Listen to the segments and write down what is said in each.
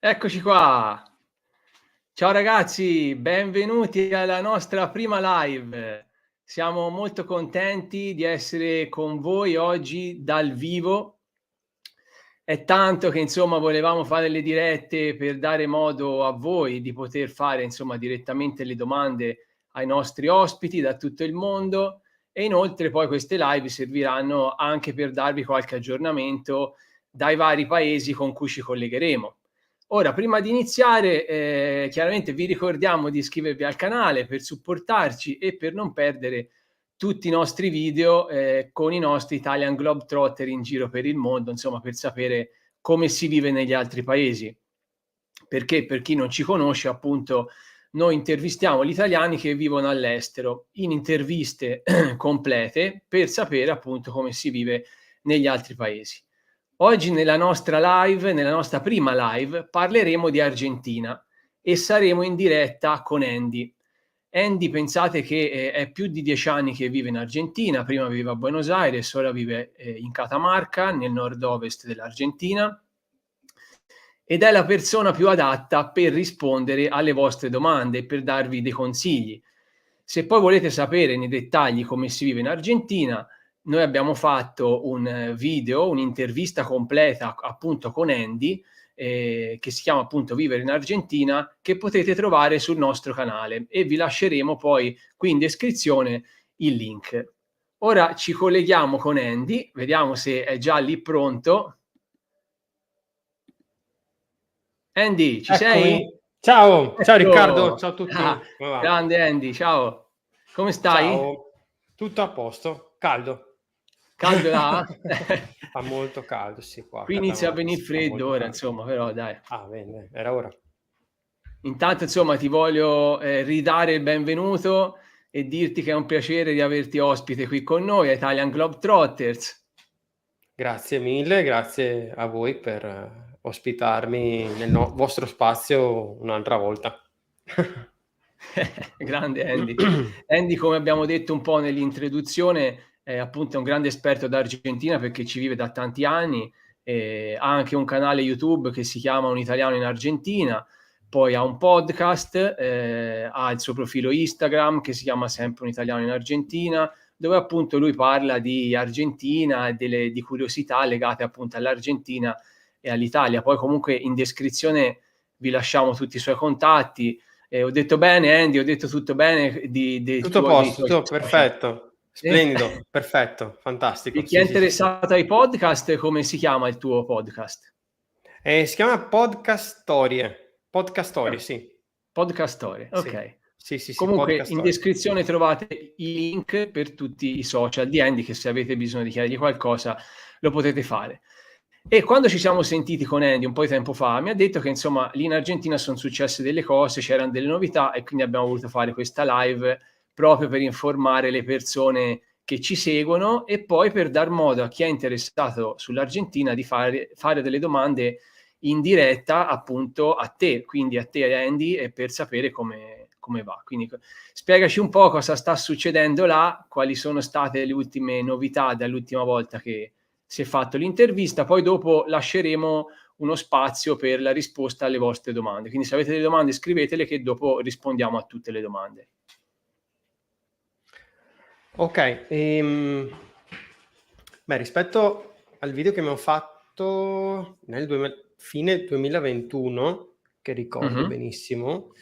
Eccoci qua. Ciao ragazzi, benvenuti alla nostra prima live. Siamo molto contenti di essere con voi oggi dal vivo. È tanto che insomma volevamo fare le dirette per dare modo a voi di poter fare insomma direttamente le domande ai nostri ospiti da tutto il mondo e inoltre poi queste live serviranno anche per darvi qualche aggiornamento dai vari paesi con cui ci collegheremo. Ora, prima di iniziare, chiaramente vi ricordiamo di iscrivervi al canale per supportarci e per non perdere tutti i nostri video con i nostri Italian Globetrotter in giro per il mondo, insomma, per sapere come si vive negli altri paesi. Perché per chi non ci conosce, appunto, noi intervistiamo gli italiani che vivono all'estero in interviste complete per sapere appunto come si vive negli altri paesi. Oggi nella nostra live, nella nostra prima live, parleremo di Argentina e saremo in diretta con Andy. Andy, pensate che è più di 10 anni che vive in Argentina, prima viveva a Buenos Aires, ora vive in Catamarca, nel nord-ovest dell'Argentina, ed è la persona più adatta per rispondere alle vostre domande e per darvi dei consigli. Se poi volete sapere nei dettagli come si vive in Argentina, noi abbiamo fatto un video, un'intervista completa appunto con Andy, che si chiama appunto Vivere in Argentina, che potete trovare sul nostro canale e vi lasceremo poi qui in descrizione il link. Ora ci colleghiamo con Andy, vediamo se è già lì pronto. Andy, ci sei? Eccomi. Ciao, ciao Riccardo, Ecco. ciao a tutti. Ah, Come va? grande Andy, ciao. Come stai? Ciao, tutto a posto? Caldo. Caldo là? Fa molto caldo, sì, qua a Qui inizia a Catamarca venir si fa freddo molto ora, caldo. insomma, però dai. Ah, bene, era ora. Intanto, insomma, ti voglio ridare il benvenuto e dirti che è un piacere di averti ospite qui con noi a Italian Globetrotters. Grazie mille, grazie a voi per ospitarmi nel vostro spazio un'altra volta. Grande Andy. Andy, come abbiamo detto un po' nell'introduzione, è appunto un grande esperto d'Argentina perché ci vive da tanti anni, ha anche un canale YouTube che si chiama Un Italiano in Argentina, poi ha un podcast, ha il suo profilo Instagram che si chiama sempre Un Italiano in Argentina, dove appunto lui parla di Argentina e di curiosità legate appunto all'Argentina e all'Italia. Poi comunque in descrizione vi lasciamo tutti i suoi contatti. Ho detto bene, Andy, ho detto tutto bene Tutto a dei posto, tuoi tutto social. perfetto, Sì. splendido, perfetto, E fantastico. chi è Sì, sì, sì, sì. interessato ai podcast, come si chiama il tuo podcast? Si chiama Podcast Storie. Podcast Storie, Ah, sì. Podcast Storie, Sì, ok. sì, sì, sì, Comunque Podcast in Storie. descrizione trovate i link per tutti i social di Andy, che se avete bisogno di chiedergli qualcosa lo potete fare. E quando ci siamo sentiti con Andy un po' di tempo fa, mi ha detto che insomma lì in Argentina sono successe delle cose, c'erano delle novità e quindi abbiamo voluto fare questa live proprio per informare le persone che ci seguono e poi per dar modo a chi è interessato sull'Argentina di fare delle domande in diretta appunto a te, quindi a te Andy, e per sapere come va. Quindi spiegaci un po' cosa sta succedendo là, quali sono state le ultime novità dall'ultima volta che si è fatto l'intervista, poi dopo lasceremo uno spazio per la risposta alle vostre domande. Quindi se avete delle domande scrivetele che dopo rispondiamo a tutte le domande. Ok, rispetto al video che abbiamo fatto nel fine 2021, che ricordo Mhm. benissimo,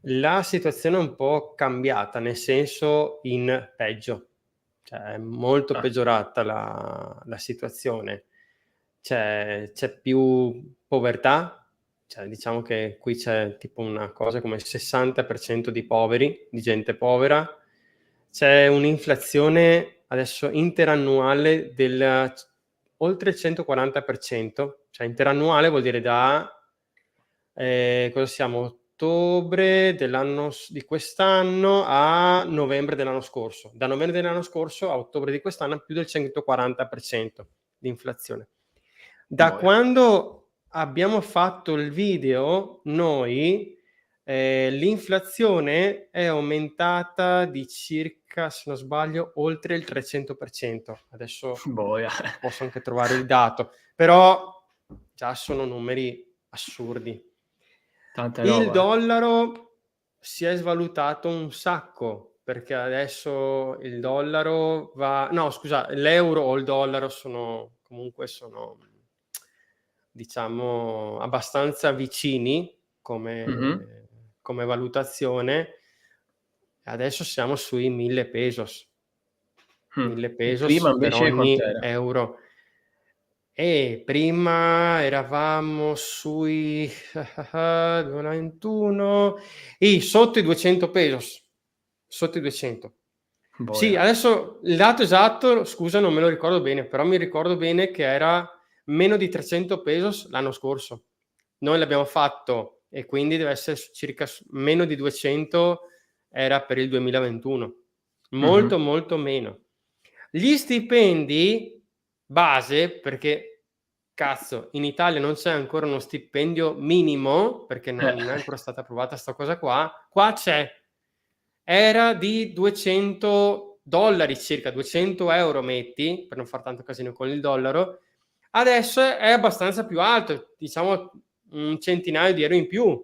la situazione è un po' cambiata, nel senso in peggio, cioè è molto Ah, peggiorata la situazione. C'è più povertà, cioè diciamo che qui c'è tipo una cosa come il 60% di poveri, di gente povera. C'è un'inflazione adesso interannuale del oltre il 140%, cioè interannuale vuol dire da cosa siamo? Ottobre di quest'anno a novembre dell'anno scorso. Da novembre dell'anno scorso a ottobre di quest'anno più del 140% di inflazione. Da boia. quando abbiamo fatto il video, noi l'inflazione è aumentata di circa, se non sbaglio, oltre il 300%. Adesso Boia. posso anche trovare il dato, però già sono numeri assurdi. Tanta Il roba. dollaro si è svalutato un sacco, perché adesso il dollaro va no scusa, l'euro o il dollaro sono diciamo abbastanza vicini Mh-mh. come valutazione. Adesso siamo sui 1000 pesos. 1000 E prima pesos per invece ogni quant'era? euro. Prima eravamo sui 2021 sotto i 200 pesos, sotto i 200. Sì, Boia. adesso il dato esatto, scusa, non me lo ricordo bene, però mi ricordo bene che era meno di 300 pesos l'anno scorso. Noi l'abbiamo fatto e quindi deve essere circa meno di 200 era per il 2021. Mh-mh. Molto, molto meno. Gli stipendi base, perché cazzo, in Italia non c'è ancora uno stipendio minimo, perché Eh. non è ancora stata approvata 'sta cosa qua c'è. Era di $200 circa, 200 € metti, per non far tanto casino con il dollaro. Adesso è abbastanza più alto, diciamo un centinaio di euro in più,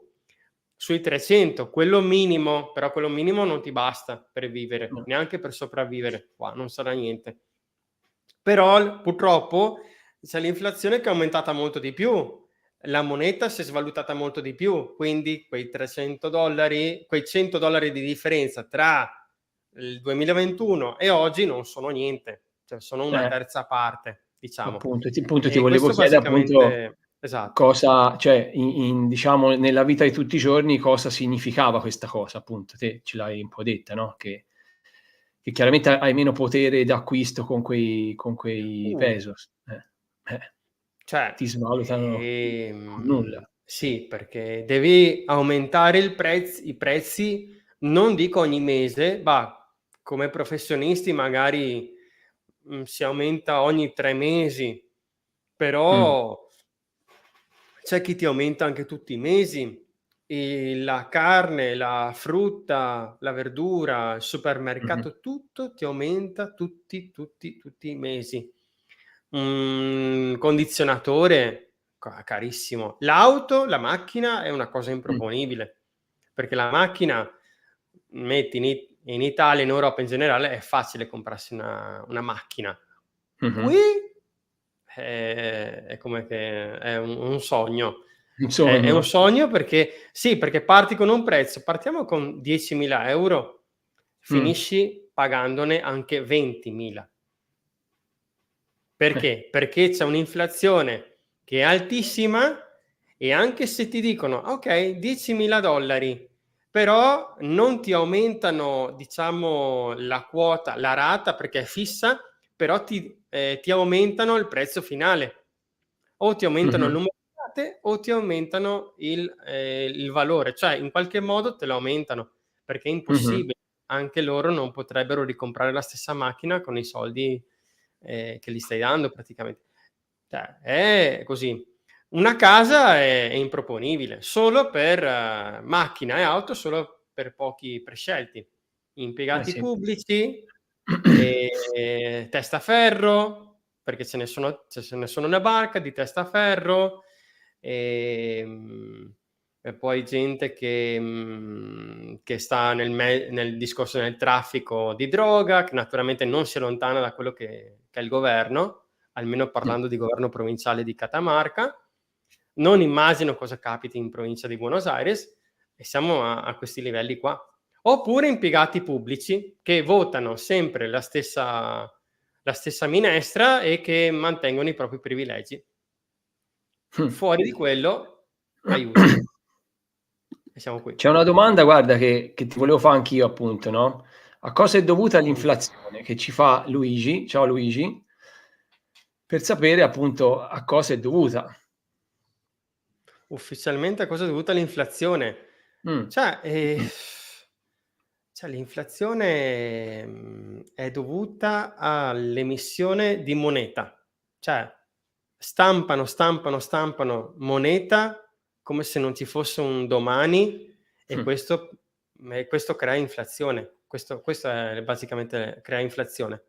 sui 300, quello minimo, però quello minimo non ti basta per vivere, No. neanche per sopravvivere, qua non sarà niente. Però purtroppo c'è l'inflazione che è aumentata molto di più, la moneta si è svalutata molto di più, quindi quei $300, quei $100 di differenza tra il 2021 e oggi non sono niente, cioè sono una Eh. terza parte, diciamo. Appunto ti E volevo questo chiedere appunto basicamente esatto. cosa cioè in diciamo nella vita di tutti i giorni cosa significava questa cosa, appunto. Te ce l'hai un po' detta, no, che chiaramente hai meno potere d'acquisto con quei Uh. pesos. Cioè, Ti svalutano con nulla. sì, perché devi aumentare i prezzi, non dico ogni mese, come professionisti magari, si aumenta ogni 3 mesi, Mh. però c'è chi ti aumenta anche tutti i mesi. La carne, la frutta, la verdura, il Mh-mh. supermercato, tutto ti aumenta tutti i mesi. Condizionatore carissimo. La macchina è una cosa Mh. improponibile, perché la macchina metti in Italia, in Europa in generale, è facile comprarsi una macchina. Mh-mh. Qui, è come che è un sogno. Un È un sogno. sogno perché sì, perché parti con un prezzo, partiamo con 10.000 €, Mh. finisci pagandone anche 20.000. Eh. Perché? Perché c'è un'inflazione che è altissima e anche se ti dicono: "Okay, $10.000", però non ti aumentano, diciamo, la quota, la rata perché è fissa, però ti aumentano il prezzo finale. O ti aumentano il Mh-mh. numero di rate o ti aumentano il valore, cioè in qualche modo te lo aumentano, perché è Mh-mh. impossibile. Anche loro non potrebbero ricomprare la stessa macchina con i soldi, che gli stai dando praticamente. Cioè è così. Una casa è improponibile, solo per macchina e auto solo per pochi prescelti. Eh Impiegati sì. pubblici, testaferro, perché ce ne sono una barca di testaferro, e poi gente che sta nel discorso del traffico di droga, che naturalmente non si allontana da quello che è il governo, almeno Mh. parlando di governo provinciale di Catamarca. Non immagino cosa capiti in provincia di Buenos Aires e siamo a questi livelli qua. Oppure impiegati pubblici che votano sempre la stessa minestra e che mantengono i propri privilegi. Mh. Fuori di quello, aiuto. E siamo qui. C'è una domanda guarda che ti volevo fa' anch'io appunto, no, a cosa è dovuta Mh. l'inflazione, che ci fa Luigi, ciao Luigi, per sapere appunto a cosa è dovuta. Ufficialmente a cosa è dovuta l'inflazione? Mh. Cioè, l'inflazione, è dovuta all'emissione di moneta. Cioè, stampano moneta come se non ci fosse un domani e Mh. questo crea inflazione. Questo è basicamente crea inflazione.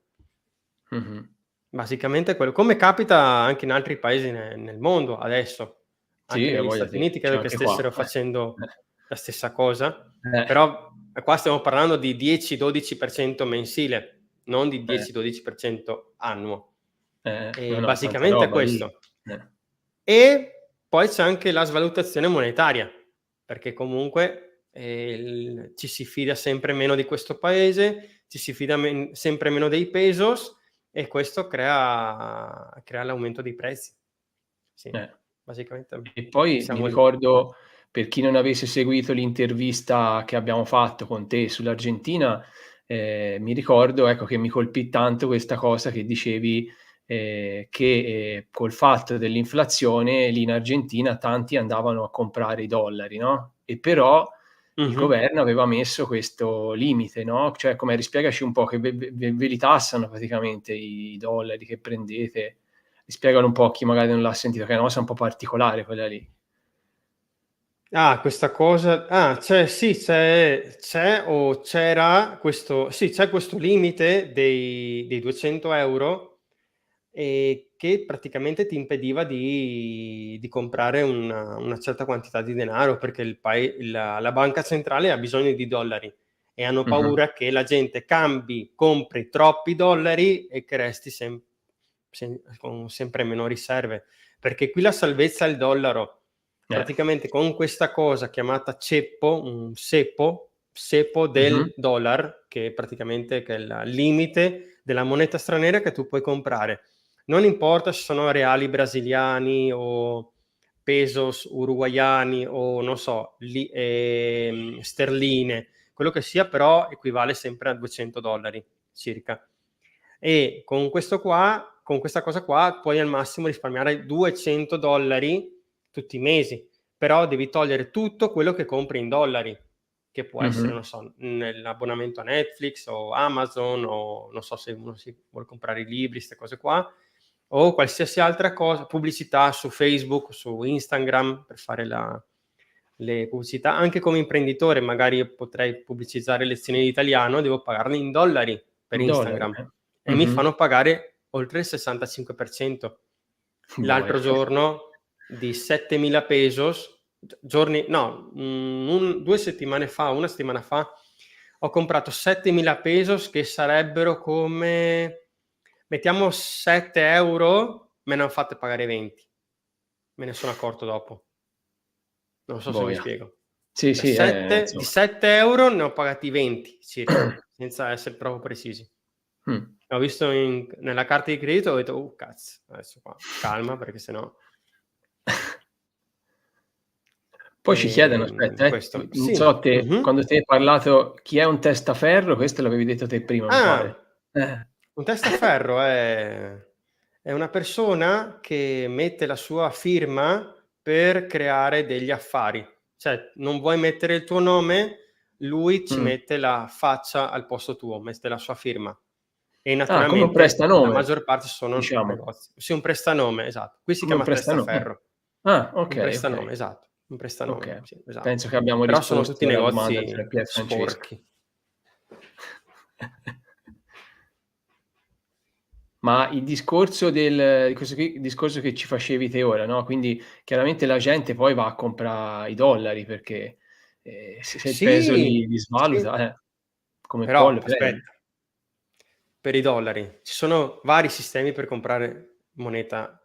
Mh-mh. Basicamente è quello. Come capita anche in altri paesi nel mondo adesso. anche Sì, negli voglia Stati sì, Uniti c'è credo che anche qua. stessero facendo la stessa cosa, Eh, però qua stiamo parlando di 10-12% mensile, non di eh, 10-12% annuo. no, E no, tanta basicamente è roba lì. questo. E poi c'è anche la svalutazione monetaria, perché comunque ci si fida sempre meno di questo paese, ci si fida sempre meno dei pesos, e questo crea l'aumento dei prezzi. Sì, Eh. basicamente E poi mi siamo lì. ricordo, per chi non avesse seguito l'intervista che abbiamo fatto con te sull'Argentina, mi ricordo, ecco, che mi colpì tanto questa cosa che dicevi, che, col fatto dell'inflazione lì in Argentina tanti andavano a comprare i dollari, no, e però il Mh-mh. governo aveva messo questo limite, no, cioè come rispiegaci un po' che ve li tassano praticamente i dollari che prendete. Spiegalo un po' a chi magari non l'ha sentito, che è una cosa un po' particolare quella lì. Questa cosa c'è o c'era questo, sì, c'è questo limite dei 200 €, che praticamente ti impediva di comprare una certa quantità di denaro, perché la banca centrale ha bisogno di dollari e hanno Mh-mh. paura che la gente compri troppi dollari e che resti con sempre meno riserve, perché qui la salvezza è il dollaro. Eh. Praticamente con questa cosa chiamata ceppo, un cepo Mh-mh. del dollar, che praticamente che è il limite della moneta straniera che tu puoi comprare. Non importa se sono reali brasiliani o pesos uruguaiani o non so, sterline, quello che sia, però equivale sempre a 200 dollari circa. E con questa cosa qua puoi al massimo risparmiare 200 dollari tutti i mesi, però devi togliere tutto quello che compri in dollari, che può essere, Mh-mh. non so, l'abbonamento a Netflix o Amazon, o non so se uno si vuole comprare i libri, 'ste cose qua, o qualsiasi altra cosa, pubblicità su Facebook, su Instagram per fare le pubblicità. Anche come imprenditore magari potrei pubblicizzare lezioni di italiano, devo pagarle in dollari per In dollari, Instagram e mi Mh-mh. fanno pagare oltre il 65%. Boia. L'altro giorno di 7.000 pesos, giorni no, 2 settimane fa, 1 settimana fa, ho comprato 7.000 pesos, che sarebbero come, mettiamo 7 €, me ne han fatte pagare 20. Me ne sono accorto dopo. Non so se mi Boia. spiego. Sì, Da sì, 7 di insomma. 7 € ne ho pagati 20 circa, senza essere proprio precisi. Mh. Ho visto nella carta di credito, ho detto: cazzo, adesso qua calma, perché se no". Poi ci chiedono, aspetta, Questo. non Sì. so te, Mh-mh. quando te hai parlato chi è un testaferro, questo l'avevi detto te prima, mi Ah, pare. Eh. un testaferro è una persona che mette la sua firma per creare degli affari. Cioè, non vuoi mettere il tuo nome, lui ci Mh. mette la faccia al posto tuo, mette la sua firma. E Ah, come un naturalmente la prestanome, maggior parte sono diciamo. negozi. Sì, un prestanome, esatto. Qui si Come un chiama prestanome. testaferro. Ah, Un okay, okay. prestanome, esatto. Un prestanome, Okay. sì, esatto. Penso che abbiamo Però sono tutti risposto alla domanda tra negozi Pier e Francesco. sporchi. Ma il discorso di questo qui il discorso che ci facevi te ora, no, quindi chiaramente la gente poi va a comprà i dollari perché, se il peso Sì, li sì, svaluta, come però Polle prende. aspetta, per i dollari ci sono vari sistemi per comprare moneta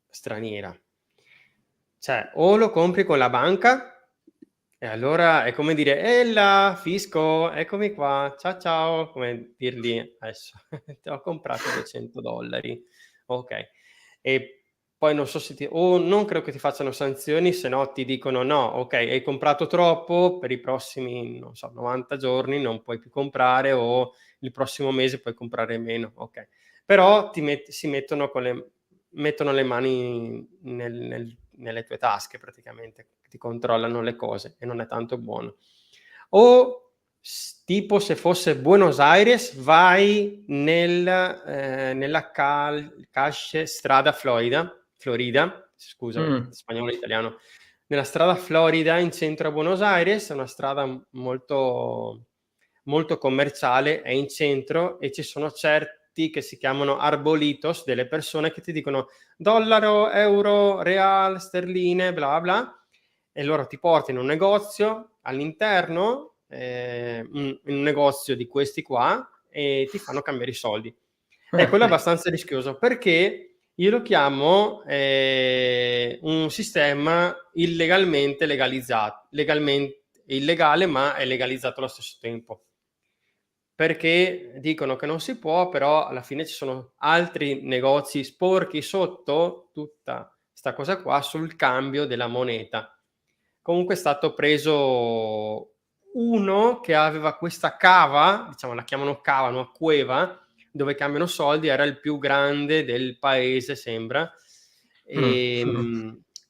straniera. Cioè, o lo compri con la banca, e allora è come dire: "Ella, fisco, eccomi qua, ciao", come dirgli: "Adesso ti ho comprato 200 dollari". Okay. E poi non so se o non credo che ti facciano sanzioni, se no ti dicono: "No, okay, hai comprato troppo, per i prossimi, non so, 90 giorni non puoi più comprare, o il prossimo mese puoi comprare meno", okay. Però si mettono le mani nelle tue tasche praticamente, ti controllano le cose e non è tanto buono. O tipo se fosse Buenos Aires, vai nella Calle Strada Florida, scusa, Mh. spagnolo e italiano. Nella strada Florida in centro a Buenos Aires, è una strada molto, molto commerciale, è in centro e ci sono siti che si chiamano arbolitos, delle persone che ti dicono dollaro, euro, real, sterline, bla bla, e loro ti portano in un negozio all'interno, in un negozio di questi qua, e ti fanno cambiare i soldi. E quello è abbastanza rischioso, perché io lo chiamo un sistema illegalmente legalizzato, legalmente illegale, ma è legalizzato allo stesso tempo. Perché dicono che non si può, però alla fine ci sono altri negozi sporchi sotto tutta sta cosa qua sul cambio della moneta. Comunque è stato preso uno che aveva questa cava, diciamo la chiamano cava, una cueva, dove cambiano soldi, era il più grande del paese, sembra. E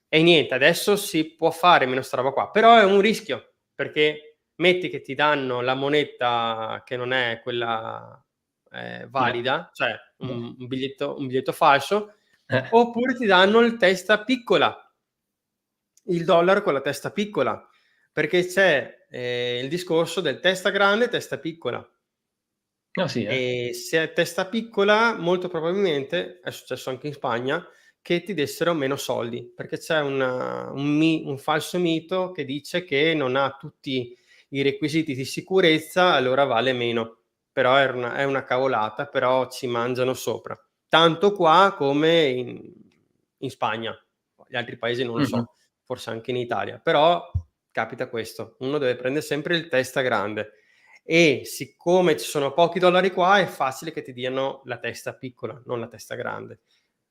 niente, adesso si può fare meno sta roba qua, però è un rischio, perché metti che ti danno la moneta che non è quella valida, cioè un biglietto falso, oppure ti danno il testa piccola, il dollaro con la testa piccola, perché c'è il discorso del testa grande e testa piccola. Ah, sì, E se è testa piccola, molto probabilmente, è successo anche in Spagna, che ti dessero meno soldi, perché c'è un falso mito che dice che non ha tutti i requisiti di sicurezza, allora vale meno. Però è una cavolata, però ci mangiano sopra. Tanto qua come in Spagna. Gli altri paesi non lo so, forse anche in Italia. Però capita questo, uno deve prendere sempre il testa grande. E siccome ci sono pochi dollari qua, è facile che ti diano la testa piccola, non la testa grande.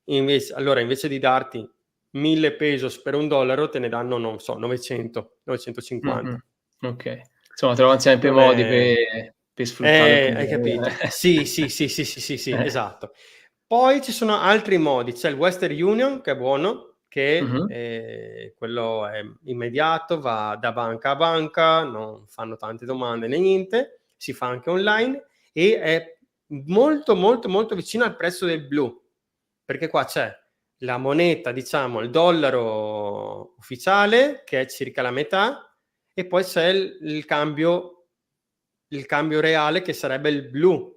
Invece di darti 1000 pesos per $1, te ne danno, non so, 900, 950. Ok. Insomma, trovano sempre Non modi è... per sfruttare il hai problema. capito? Sì, esatto. Poi ci sono altri modi, c'è il Western Union che è buono, che quello è immediato, va da banca a banca, non fanno tante domande né niente, si fa anche online e è molto molto molto vicino al prezzo del blu, perché qua c'è la moneta, diciamo il dollaro ufficiale, che è circa la metà, e poi c'è il cambio reale, che sarebbe il blu.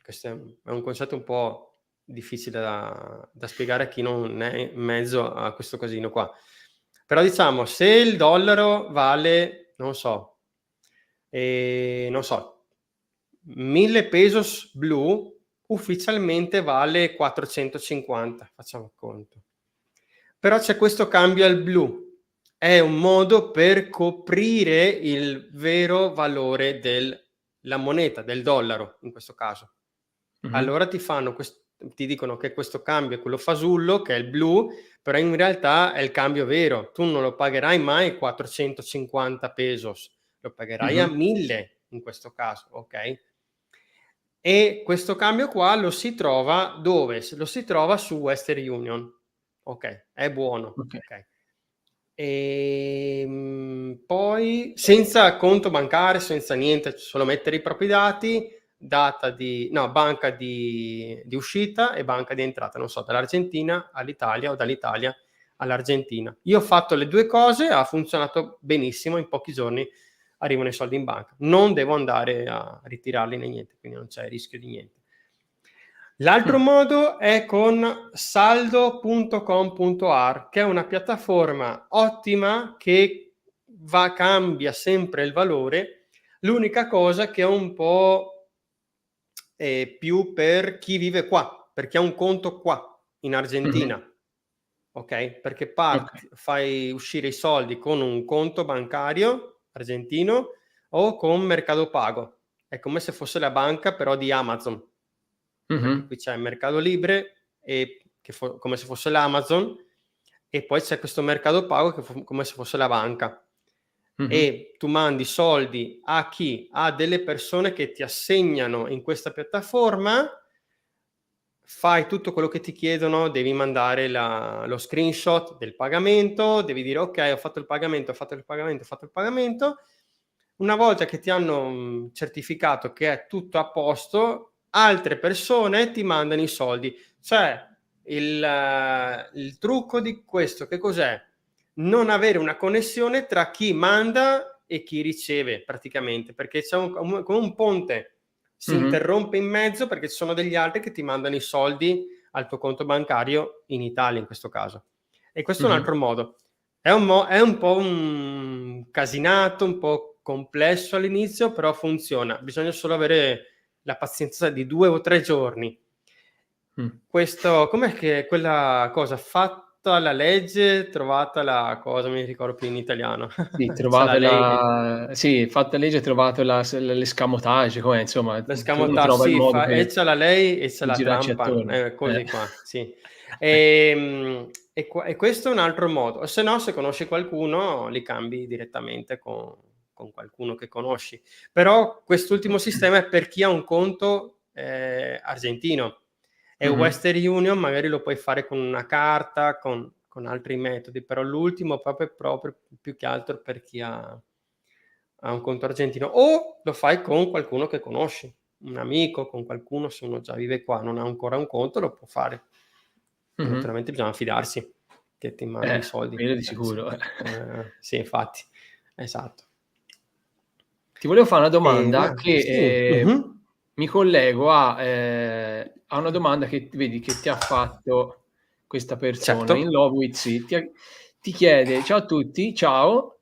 Questo è un concetto un po' difficile da spiegare a chi non è in mezzo a questo casino qua. Però diciamo, se il dollaro vale, non so, 1000 pesos blu, ufficialmente vale 450, facciamo conto. Però c'è questo cambio al blu, è un modo per coprire il vero valore della moneta, del dollaro in questo caso. Allora ti dicono che questo cambio è quello fasullo, che è il blu, però in realtà è il cambio vero. Tu non lo pagherai mai 450 pesos, lo pagherai a 1000 in questo caso, ok? E questo cambio qua lo si trova dove? Lo si trova su Western Union, ok? È buono, ok? Poi senza conto bancario, senza niente, solo mettere i propri dati, banca di uscita e banca di entrata, non so, dall'Argentina all'Italia o dall'Italia all'Argentina. Io ho fatto le due cose, ha funzionato benissimo, in pochi giorni arrivano i soldi in banca. Non devo andare a ritirarli né niente, quindi non c'è rischio di niente. L'altro modo è con saldo.com.ar, che è una piattaforma ottima che cambia sempre il valore. L'unica cosa che è un po' più per chi vive qua, per chi ha un conto qua in Argentina, ok? Perché fai uscire i soldi con un conto bancario argentino o con Mercado Pago. È come se fosse la banca però di Amazon. Perché qui c'è Mercado Libre, come se fosse l'Amazon, e poi c'è questo Mercado Pago che come se fosse la banca. E tu mandi soldi a chi? A delle persone che ti assegnano in questa piattaforma, fai tutto quello che ti chiedono, devi mandare lo screenshot del pagamento, devi dire ok, ho fatto il pagamento. Una volta che ti hanno certificato che è tutto a posto, altre persone ti mandano i soldi. Cioè il trucco di questo che cos'è? Non avere una connessione tra chi manda e chi riceve, praticamente, perché c'è come un ponte si interrompe in mezzo perché ci sono degli altri che ti mandano i soldi al tuo conto bancario in Italia in questo caso. E questo è un altro modo. È un po' un casinato, un po' complesso all'inizio, però funziona. Bisogna solo avere la pazienza di 2 o 3 giorni. Questo, com'è che quella cosa, fatta la legge, trovata la cosa, non mi ricordo più in italiano. Sì, C'è la trovato lei, sì, fatta legge, trovato l'escamotage, com'è, insomma, uno l'escamotage, trova il sì, modo e per c'è la lei e c'è la girarci trampa, attorno. così qua, sì. E questo è un altro modo. O se no, se conosci qualcuno, li cambi direttamente con qualcuno che conosci. Però quest'ultimo sistema è per chi ha un conto argentino. E Western Union magari lo puoi fare con una carta, con altri metodi, però l'ultimo proprio più che altro per chi ha un conto argentino, o lo fai con qualcuno che conosci, un amico, con qualcuno, se uno già vive qua, non ha ancora un conto, lo può fare. Naturalmente bisogna fidarsi che ti mandi i soldi. Quello di sicuro. Sì, infatti, esatto. Ti volevo fare una domanda Sì. che mi collego a una domanda che vedi che ti ha fatto questa persona. Certo. In Love with Sea ti chiede: "Ciao a tutti, ciao,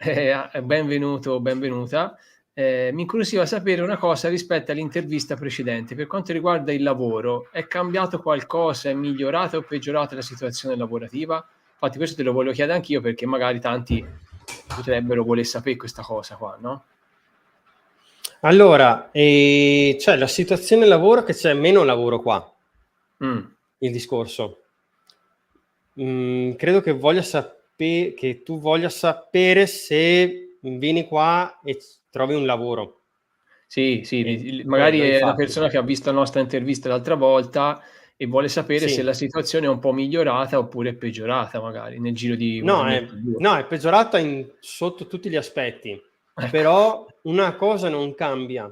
benvenuto o benvenuta. Mi incuriosiva sapere una cosa rispetto all'intervista precedente. Per quanto riguarda il lavoro, è cambiato qualcosa? È migliorata o peggiorata la situazione lavorativa?" Infatti questo te lo volevo chiedere anch'io perché magari tanti potrebbero voler sapere questa cosa qua, no? Allora, cioè la situazione lavoro, che c'è meno lavoro qua, il discorso. Credo che che tu voglia sapere se vieni qua e trovi un lavoro. Sì, sì, magari Quello è una infatti. persona che ha visto la nostra intervista l'altra volta e vuole sapere se Sì. la situazione è un po' migliorata oppure è peggiorata magari nel giro di 1 annetto, 2. No, è peggiorata sotto tutti gli aspetti, Ecco. però una cosa non cambia,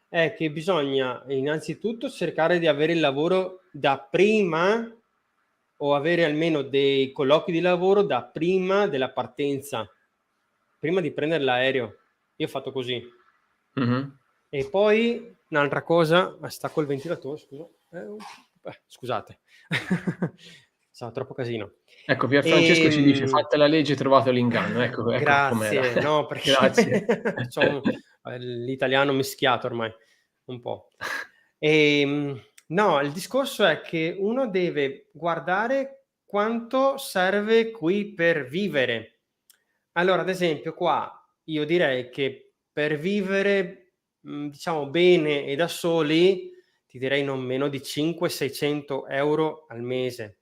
è che bisogna innanzitutto cercare di avere il lavoro da prima, o avere almeno dei colloqui di lavoro da prima della partenza, prima di prendere l'aereo. Io ho fatto così. E poi un'altra cosa, stacco il ventilatore, scusa. Scusate, insomma troppo casino. Ecco, Pierfrancesco ci dice: "Fatta la legge, trovato l'inganno." Ecco com'era. Grazie, no, Grazie. perché c'ho l'italiano mischiato ormai, un po'. No, il discorso è che uno deve guardare quanto serve qui per vivere. Allora, ad esempio qua io direi che per vivere, diciamo bene e da soli, ti direi non meno di 500-600 € al mese.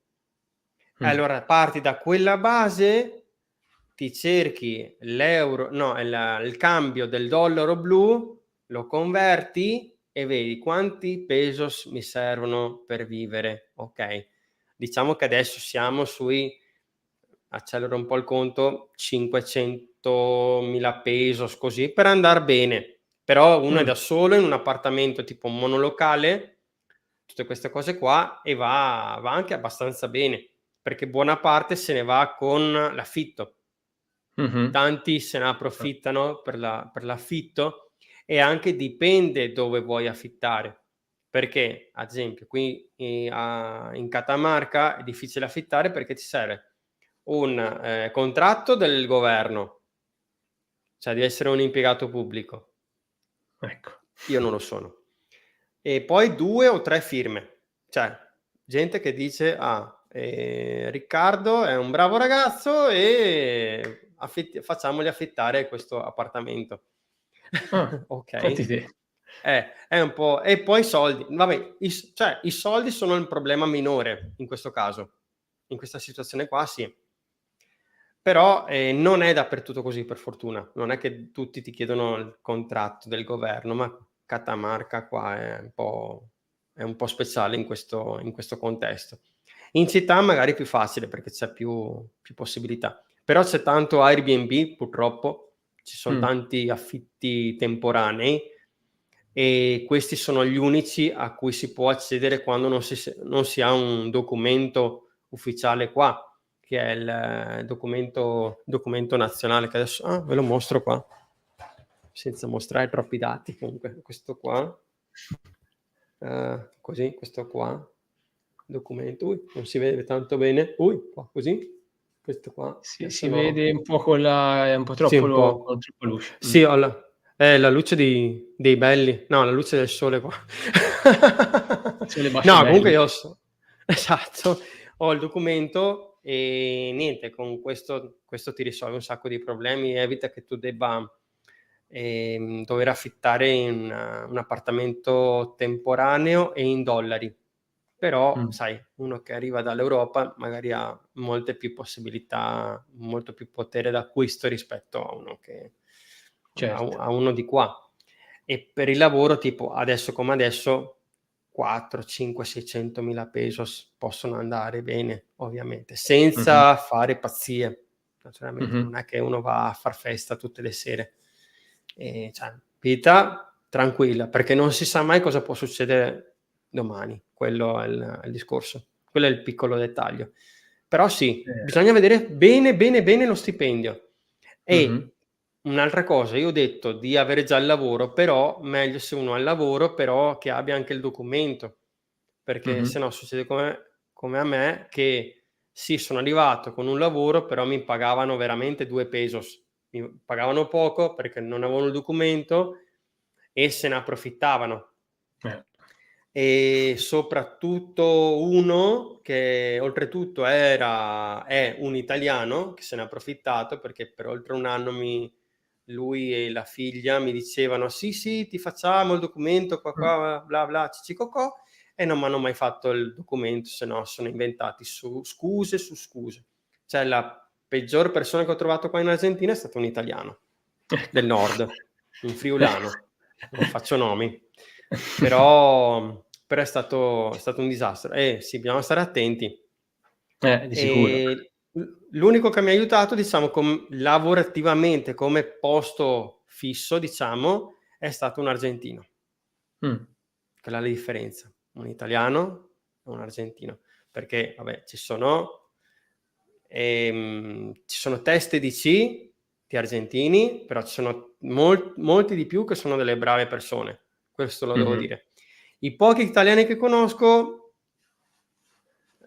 Allora parti da quella base, ti cerchi il cambio del dollaro blu, lo converti e vedi quanti pesos mi servono per vivere, okay. Diciamo che adesso siamo sui, accelero un po' il conto, 500.000 pesos, così, per andar bene. Però uno è da solo in un appartamento tipo un monolocale, tutte queste cose qua, e va anche abbastanza bene, perché buona parte se ne va con l'affitto. Tanti se ne approfittano per l'affitto, e anche dipende dove vuoi affittare, perché ad esempio qui in Catamarca è difficile affittare perché ti serve un contratto del governo, cioè devi essere un impiegato pubblico. Ecco. Io non lo sono. E poi 2 o 3 firme, cioè gente che dice: "Ah, Riccardo è un bravo ragazzo e facciamogli affittare questo appartamento." Senti Okay. te. È un po', e poi i soldi. Vabbè, cioè i soldi sono il problema minore in questo caso. In questa situazione qua sì. Però, non è dappertutto così, per fortuna. Non è che tutti ti chiedono il contratto del governo, ma Catamarca qua è un po' speciale in questo contesto. In città magari è più facile perché c'è più possibilità, però c'è tanto Airbnb purtroppo, ci son tanti affitti temporanei, e questi sono gli unici a cui si può accedere quando non si ha un documento ufficiale qua, che è il documento nazionale, che adesso ve lo mostro qua, senza mostrare troppi dati. Comunque questo qua Così, questo qua, documento, non si vede tanto bene, qua così, questo qua, Si adesso no, vede un po' con la è un po' sì, un troppo con po'. troppa luce. Sì, ho la luce dei belli, no, la luce del sole qua. Sole bacia No, comunque belli. io esatto, ho il documento e niente, con questo ti risolve un sacco di problemi, evita che tu debba, dover affittare in un appartamento temporaneo e in dollari. Però, Mh, sai, uno che arriva dall'Europa magari ha molte più possibilità, molto più potere d'acquisto rispetto a uno che certo. a uno di qua. E per il lavoro, tipo adesso come adesso, 4, 5, 600.000 pesos possono andare bene, ovviamente, Mh-mh. senza fare pazzie. Naturalmente Mh-mh. non è che uno va a far festa tutte le sere. Cioè, vita tranquilla, perché non si sa mai cosa può succedere domani, quello è il discorso. Quello è il piccolo dettaglio. Però sì, bisogna vedere bene, bene, bene lo stipendio. Mh-mh. E un'altra cosa, io ho detto di avere già il lavoro, però meglio se uno ha il lavoro, però che abbia anche il documento, perché Mh-mh. se no succede come a me che sì, sono arrivato con un lavoro, però mi pagavano veramente 2 pesos. Mi pagavano poco perché non avevano il documento e se ne approfittavano. Eh. E soprattutto uno che oltretutto è un italiano che se n'è approfittato perché per oltre 1 anno lui e la figlia mi dicevano: "Sì, sì, ti facciamo il documento qua, Mh. qua, bla, bla, cicicocò", e non m'hanno mai fatto il documento, se no sono inventati scuse su scuse. Cioè la peggior persona che ho trovato qua in Argentina è stato un italiano Ecco. del nord, un friulano, non faccio nomi. Però è stato un disastro. Sì, bisogna stare attenti. Di sicuro. L'unico che mi ha aiutato, diciamo, lavorativamente come posto fisso, diciamo, è stato un argentino. Mh. Quella è la differenza. Un italiano e un argentino. Perché vabbè, ci sono teste di di argentini, però ci sono molti di più che sono delle brave persone. Questo lo devo Mh-mh. dire. I pochi italiani che conosco,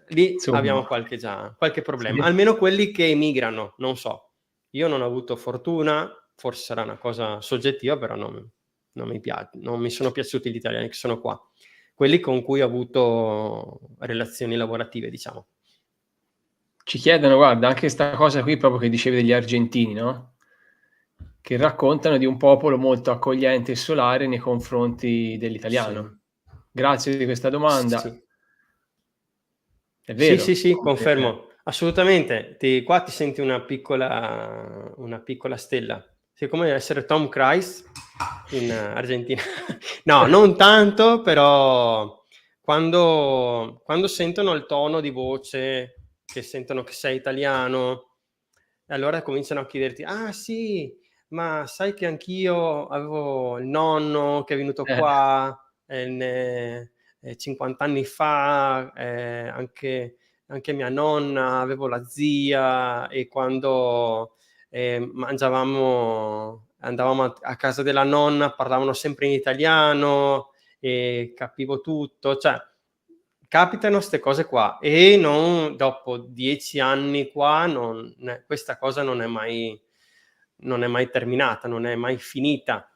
lì abbiamo Insomma, qualche sì. problema, almeno quelli che emigrano, non so. Io non ho avuto fortuna, forse sarà una cosa soggettiva, però non mi sono piaciuti gli italiani che sono qua. Quelli con cui ho avuto relazioni lavorative, diciamo. Ci chiedono guarda anche 'sta cosa qui proprio che dicevi degli argentini, no, che raccontano di un popolo molto accogliente e solare nei confronti Sì, dell'italiano. Grazie di questa domanda. sì. È Sì, sì, vero, sì, come confermo, assolutamente. Qua ti senti una piccola stella. Sei come essere Tom Cruise in Argentina. No, non tanto, però quando sentono il tono di voce, che sentono che sei italiano, e allora cominciano a chiederti: "Ah sì, ma sai che anch'io avevo il nonno che è venuto eh, qua, 50 anni fa, anche mia nonna, avevo la zia e quando, andavamo a casa della nonna parlavano sempre in italiano e capivo tutto." Cioè, capitano 'ste cose qua e non dopo 10 anni qua questa cosa non è mai terminata, non è mai finita,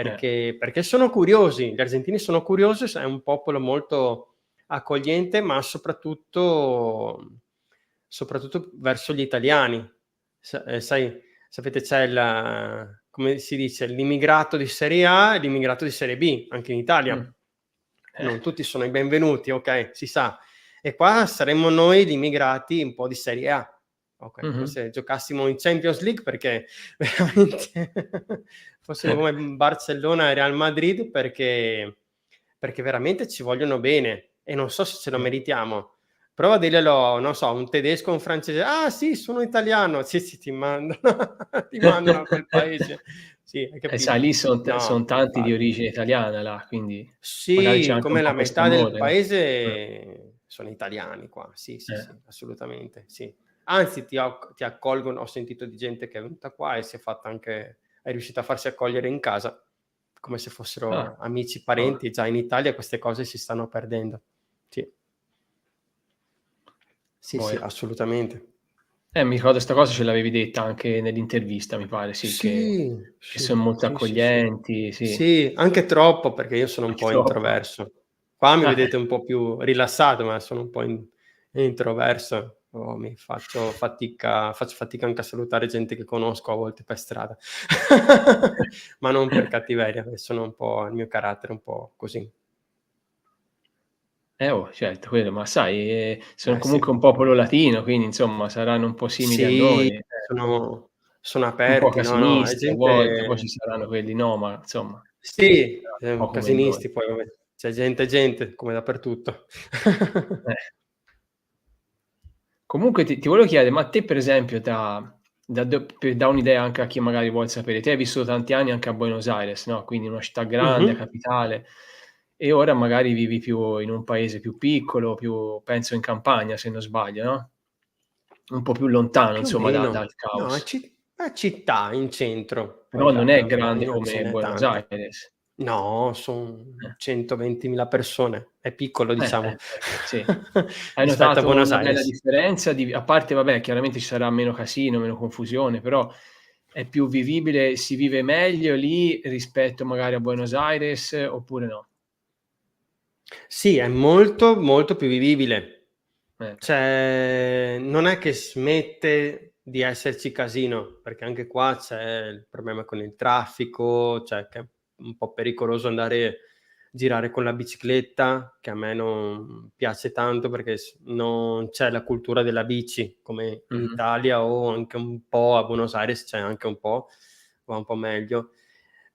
eh, perché sono curiosi. Gli argentini sono curiosi, è un popolo molto accogliente, ma soprattutto verso gli italiani. Sai, sapete c'è come si dice, l'immigrato di serie A e l'immigrato di serie B, anche in Italia. mh, eh, Non tutti sono i benvenuti, okay, si sa. E qua saremmo noi gli immigrati un po' di serie A. Okay, mh-mh, forse giocassimo in Champions League perché veramente fossimo come Barcellona e Real Madrid perché veramente ci vogliono bene e non so se ce lo eh. meritiamo. Prova a dirglielo, non so, a un tedesco o un francese: "Ah sì, sono italiano." Sì, sì, ti mandano ti mandano a quel paese. Sì, hai Sai capito? lì son No, tanti di infatti. origine italiana là, quindi magari c'è Sì, anche un come la po' metà del quest'amore, no? paese sono italiani qua. Sì, sì, Eh, sì, assolutamente, sì. Anzi ti accolgono, ho sentito di gente che è venuta qua e si è riuscita a farsi accogliere in casa. come se Ah, fossero amici, cavolo. parenti. Già in Italia queste cose si stanno perdendo. Sì, sì, sì, Boia. assolutamente. Mi ricordo 'sta cosa ce l'avevi detta anche nell'intervista, mi pare, sì, Sì, che sì, son molto sì, sì, sì. accoglienti, sì. Sì, anche troppo, perché io sono un Anche po' troppo. introverso. Qua mi Eh, vedete un po' più rilassato, ma sono un po' introverso. Faccio fatica anche a salutare gente che conosco a volte per strada. Ma non per cattiveria, sono un po' il mio carattere è un po' così. certo, quello, ma sai, sono Eh sì. comunque un popolo latino, quindi insomma saranno un po' simili a Sì, noi, sono un po' aperti, no, no, è casinisti a volte, poi gente ci saranno quelli no, ma insomma, sì, un po' come noi. casinisti poi vabbè, c'è gente e gente, come dappertutto. Eh. Comunque ti volevo chiedere, ma te per esempio per dare un'idea anche a chi magari vuol sapere, te hai vissuto tanti anni anche a Buenos Aires, no, quindi una città Mh-mh. grande, capitale, e ora magari vivi più in un paese più piccolo, più penso in campagna se non sbaglio, no, un po' più lontano Più o insomma meno. dal No, caos. è città in centro, poi Però non è grande campagna ce come n'è Buenos tante. Aires. No, son Eh. 120.000 persone, è piccolo diciamo Sì. Hai rispetto a notato Buenos una bella Aires. differenza di a parte vabbè, chiaramente ci sarà meno casino, meno confusione, però è più vivibile, si vive meglio lì rispetto magari a Buenos Aires oppure no? Sì, è molto, molto più vivibile. Eh. Cioè, non è che smette di esserci casino, perché anche qua c'è il problema con il traffico, cioè che è un po' pericoloso girare con la bicicletta, che a me non piace tanto perché non c'è la cultura della bici come in Mh-mh. Italia o anche un po' a Buenos Aires c'è anche un po', va un po' meglio.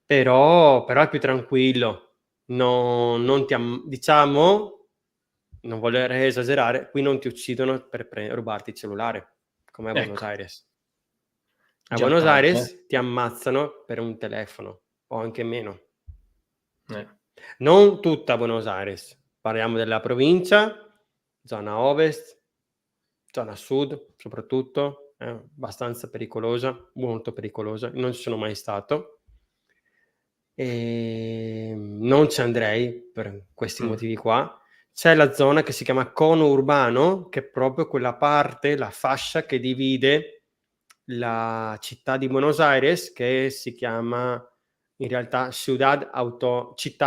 Però è più tranquillo. Non ti diciamo, non voler esagerare, qui non ti uccidono per rubarti il cellulare, come a Buenos Ecco, Aires. A già Buenos tanto, Aires ti ammazzano per un telefono o anche meno. eh. Sì. Non tutta Buenos Aires, parliamo della provincia, zona ovest, zona sud soprattutto, è abbastanza pericolosa, molto pericolosa, non ci sono mai stato. Non ci andrei per questi Mh. motivi qua. C'è la zona che si chiama cono urbano, che è proprio quella parte, la fascia che divide la città di Buenos Aires, che si chiama in realtà Città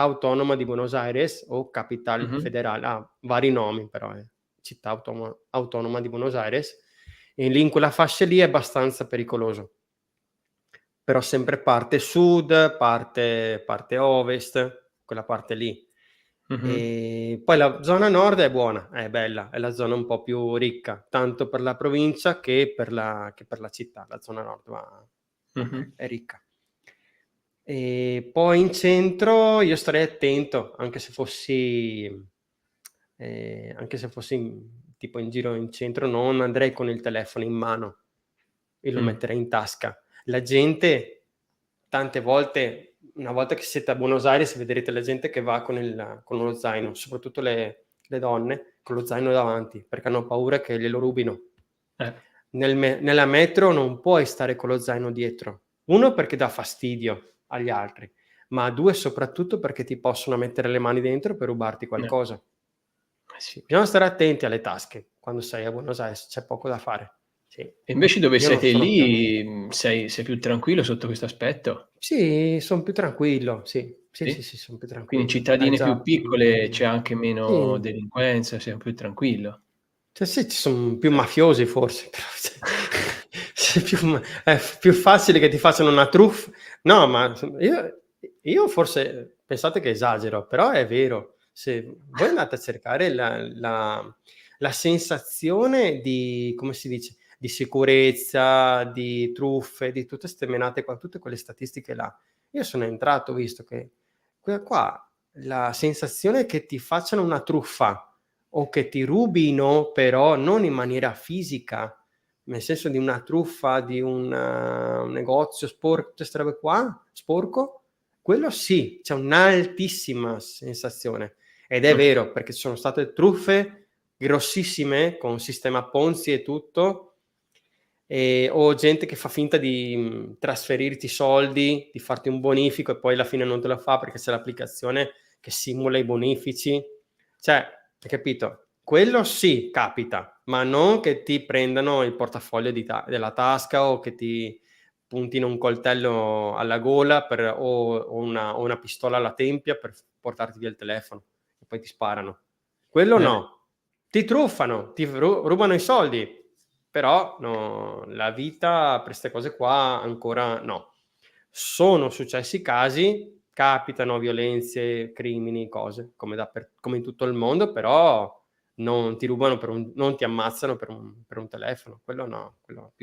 Autonoma di Buenos Aires o Capital Mh-mh. Federal, ha vari nomi però è Città Autonoma di Buenos Aires, e lì in quella fascia lì è abbastanza pericoloso. Però sempre parte sud, parte ovest, quella parte lì. Mh-mh. Poi la zona nord è buona, è bella, è la zona un po' più ricca, tanto per la provincia che per la città. La zona nord Mh-mh. è ricca. E poi in centro io starei attento, anche se fossi tipo in giro in centro, non andrei con il telefono in mano, io lo Mh. metterei in tasca. La gente tante volte, una volta che siete a Buenos Aires, vedrete la gente che va con lo zaino, soprattutto le donne, con lo zaino davanti, perché hanno paura che glielo rubino. Eh. Nella metro non puoi stare con lo zaino dietro. 1 perché dà fastidio agli altri, ma 2 soprattutto perché ti possono mettere le mani dentro per rubarti Eh. qualcosa. Eh sì. Sì, bisogna stare attenti alle tasche quando sei a Buenos Aires, c'è poco da fare. Sì. E invece dove Io non siete sono più lì, sei più tranquillo sotto questo aspetto? Sì, son più tranquillo, sì. Sì, sì, Sì? sì, son più Quindi in tranquillo. cittadine più Già. piccole c'è anche meno Sì. delinquenza, sei più tranquillo. Cioè sì, ci son più mafiosi forse, però c'è più facile che ti facciano una no, ma io forse pensate che esagero, però è vero. Se voi andate a cercare la sensazione di come si dice, di sicurezza, di truffe, di tutte 'ste menate qua, tutte quelle statistiche là. Io sono entrato, ho visto che qua la sensazione che ti facciano una truffa o che ti rubino, però non in maniera fisica, nel senso di una truffa di un negozio tutte 'ste robe qua, sporco, quello sì, c'è un'altissima sensazione. Ed è Mh. vero, perché ci sono state truffe grossissime con sistema Ponzi e tutto, o gente che fa finta di trasferirti soldi, di farti un bonifico e poi alla fine non te lo fa perché c'è l'applicazione che simula i bonifici. Cioè, hai capito? Quello sì, capita, ma non che ti prendano il portafoglio della tasca o che ti puntino un coltello alla gola o una pistola alla tempia per portarti via il telefono e poi ti sparano. Quello no. Ti truffano, ti rubano i soldi, però no, la vita per queste cose qua ancora no. Sono successi casi, capitano violenze, crimini, cose, come in tutto il mondo, però non ti rubano non ti ammazzano per un telefono. Quello no, quello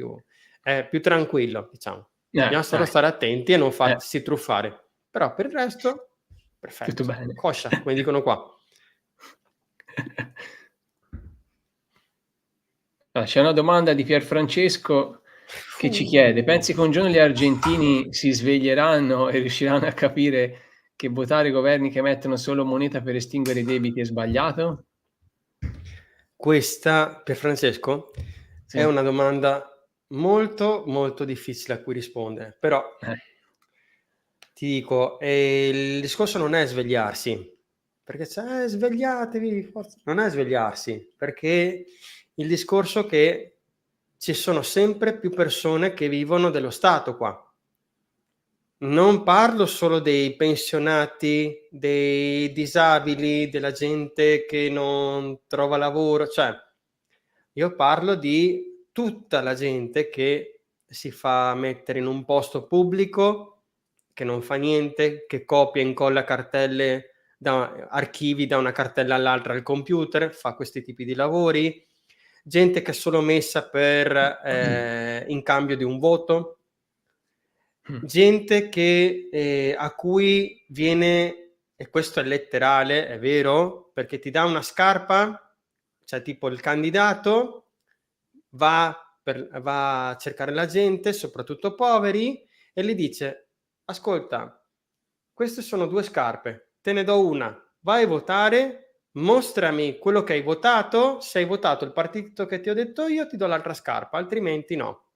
è più tranquillo, diciamo. Bisogna solo stare attenti e non farsi truffare. Però per il resto, perfetto. Tutto bene. Kosher, come dicono qua. C'è una domanda di Pierfrancesco che ci chiede: pensi che un giorno gli argentini si sveglieranno e riusciranno a capire che votare governi che emettono solo moneta per estinguere i debiti è sbagliato? Questa, Pierfrancesco, Sì. è una domanda molto, molto difficile a cui rispondere, però ti dico, il discorso non è svegliarsi, perché svegliatevi, forza. Non è svegliarsi, perché il discorso è che ci sono sempre più persone che vivono dello Stato qua. Non parlo solo dei pensionati, dei disabili, della gente che non trova lavoro, cioè io parlo di tutta la gente che si fa mettere in un posto pubblico, che non fa niente, che copia e incolla cartelle archivi da una cartella all'altra al computer, fa questi tipi di lavori, gente che è solo messa per in cambio di un voto, gente che a cui viene, e questo è letterale, è vero, perché ti dà una scarpa, cioè tipo il candidato va a cercare la gente, soprattutto poveri, e gli dice: ascolta, queste sono 2 scarpe, te ne do una, vai a votare, mostrami quello che hai votato, se hai votato il partito che ti ho detto io ti do l'altra scarpa, altrimenti no.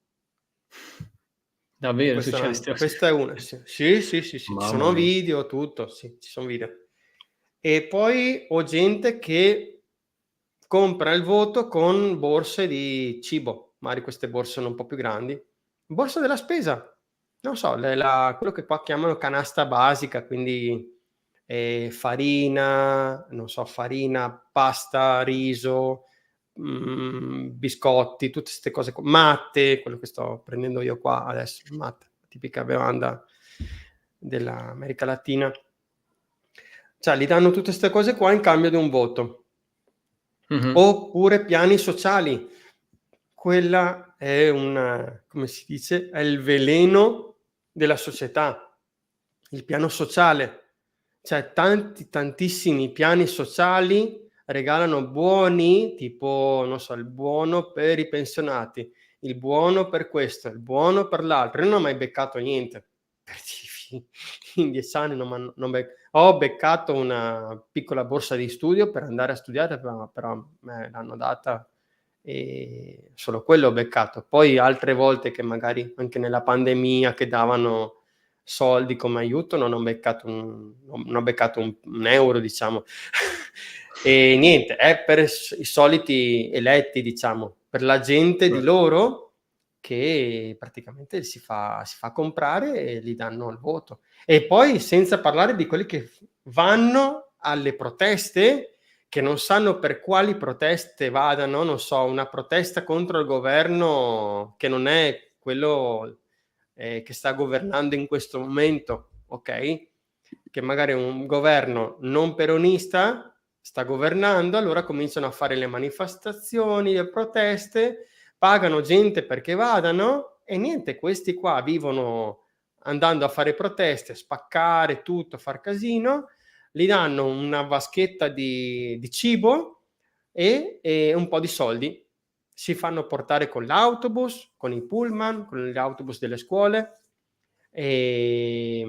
Davvero succede? Questa è una, sì, ci sono video, tutto, sì, ci sono video. E poi ho gente che compra il voto con borse di cibo, magari queste borse sono un po' più grandi, borsa della spesa, non so, quello che qua chiamano canasta basica, quindi farina, non so, farina, pasta, riso, biscotti, tutte queste cose qua, matte, quello che sto prendendo io qua adesso, matte, tipica bevanda dell'America Latina. Cioè, gli danno tutte queste cose qua in cambio di un voto. Oppure piani sociali. Quella è come si dice, è il veleno della società, il piano sociale. Cioè, tantissimi piani sociali regalano buoni, tipo, non so, il buono per i pensionati, il buono per questo, il buono per l'altro. Io non ho mai beccato niente. In 10 anni ho beccato una piccola borsa di studio per andare a studiare, però me l'hanno data e solo quello ho beccato. Poi altre volte che magari anche nella pandemia che davano soldi come aiuto non ho beccato un euro, diciamo. E niente, è per i soliti eletti, diciamo, per la gente di loro che praticamente si fa comprare e gli danno il voto. E poi senza parlare di quelli che vanno alle proteste, che non sanno per quali proteste vadano, non so, una protesta contro il governo che non è quello che sta governando in questo momento, ok? Che magari un governo non peronista sta governando, allora cominciano a fare le manifestazioni, le proteste, pagano gente perché vadano e niente, questi qua vivono andando a fare proteste, a spaccare tutto, a far casino, gli danno una vaschetta di cibo e un po' di soldi. Si fanno portare con l'autobus, con i pullman, con gli autobus delle scuole e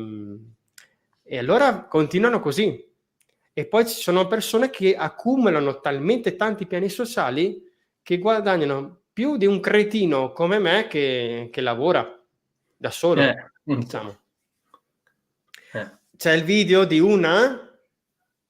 allora continuano così. E poi ci sono persone che accumulano talmente tanti piani sociali che guadagnano più di un cretino come me che lavora da solo, appunto. diciamo. Eh. C'è il video di una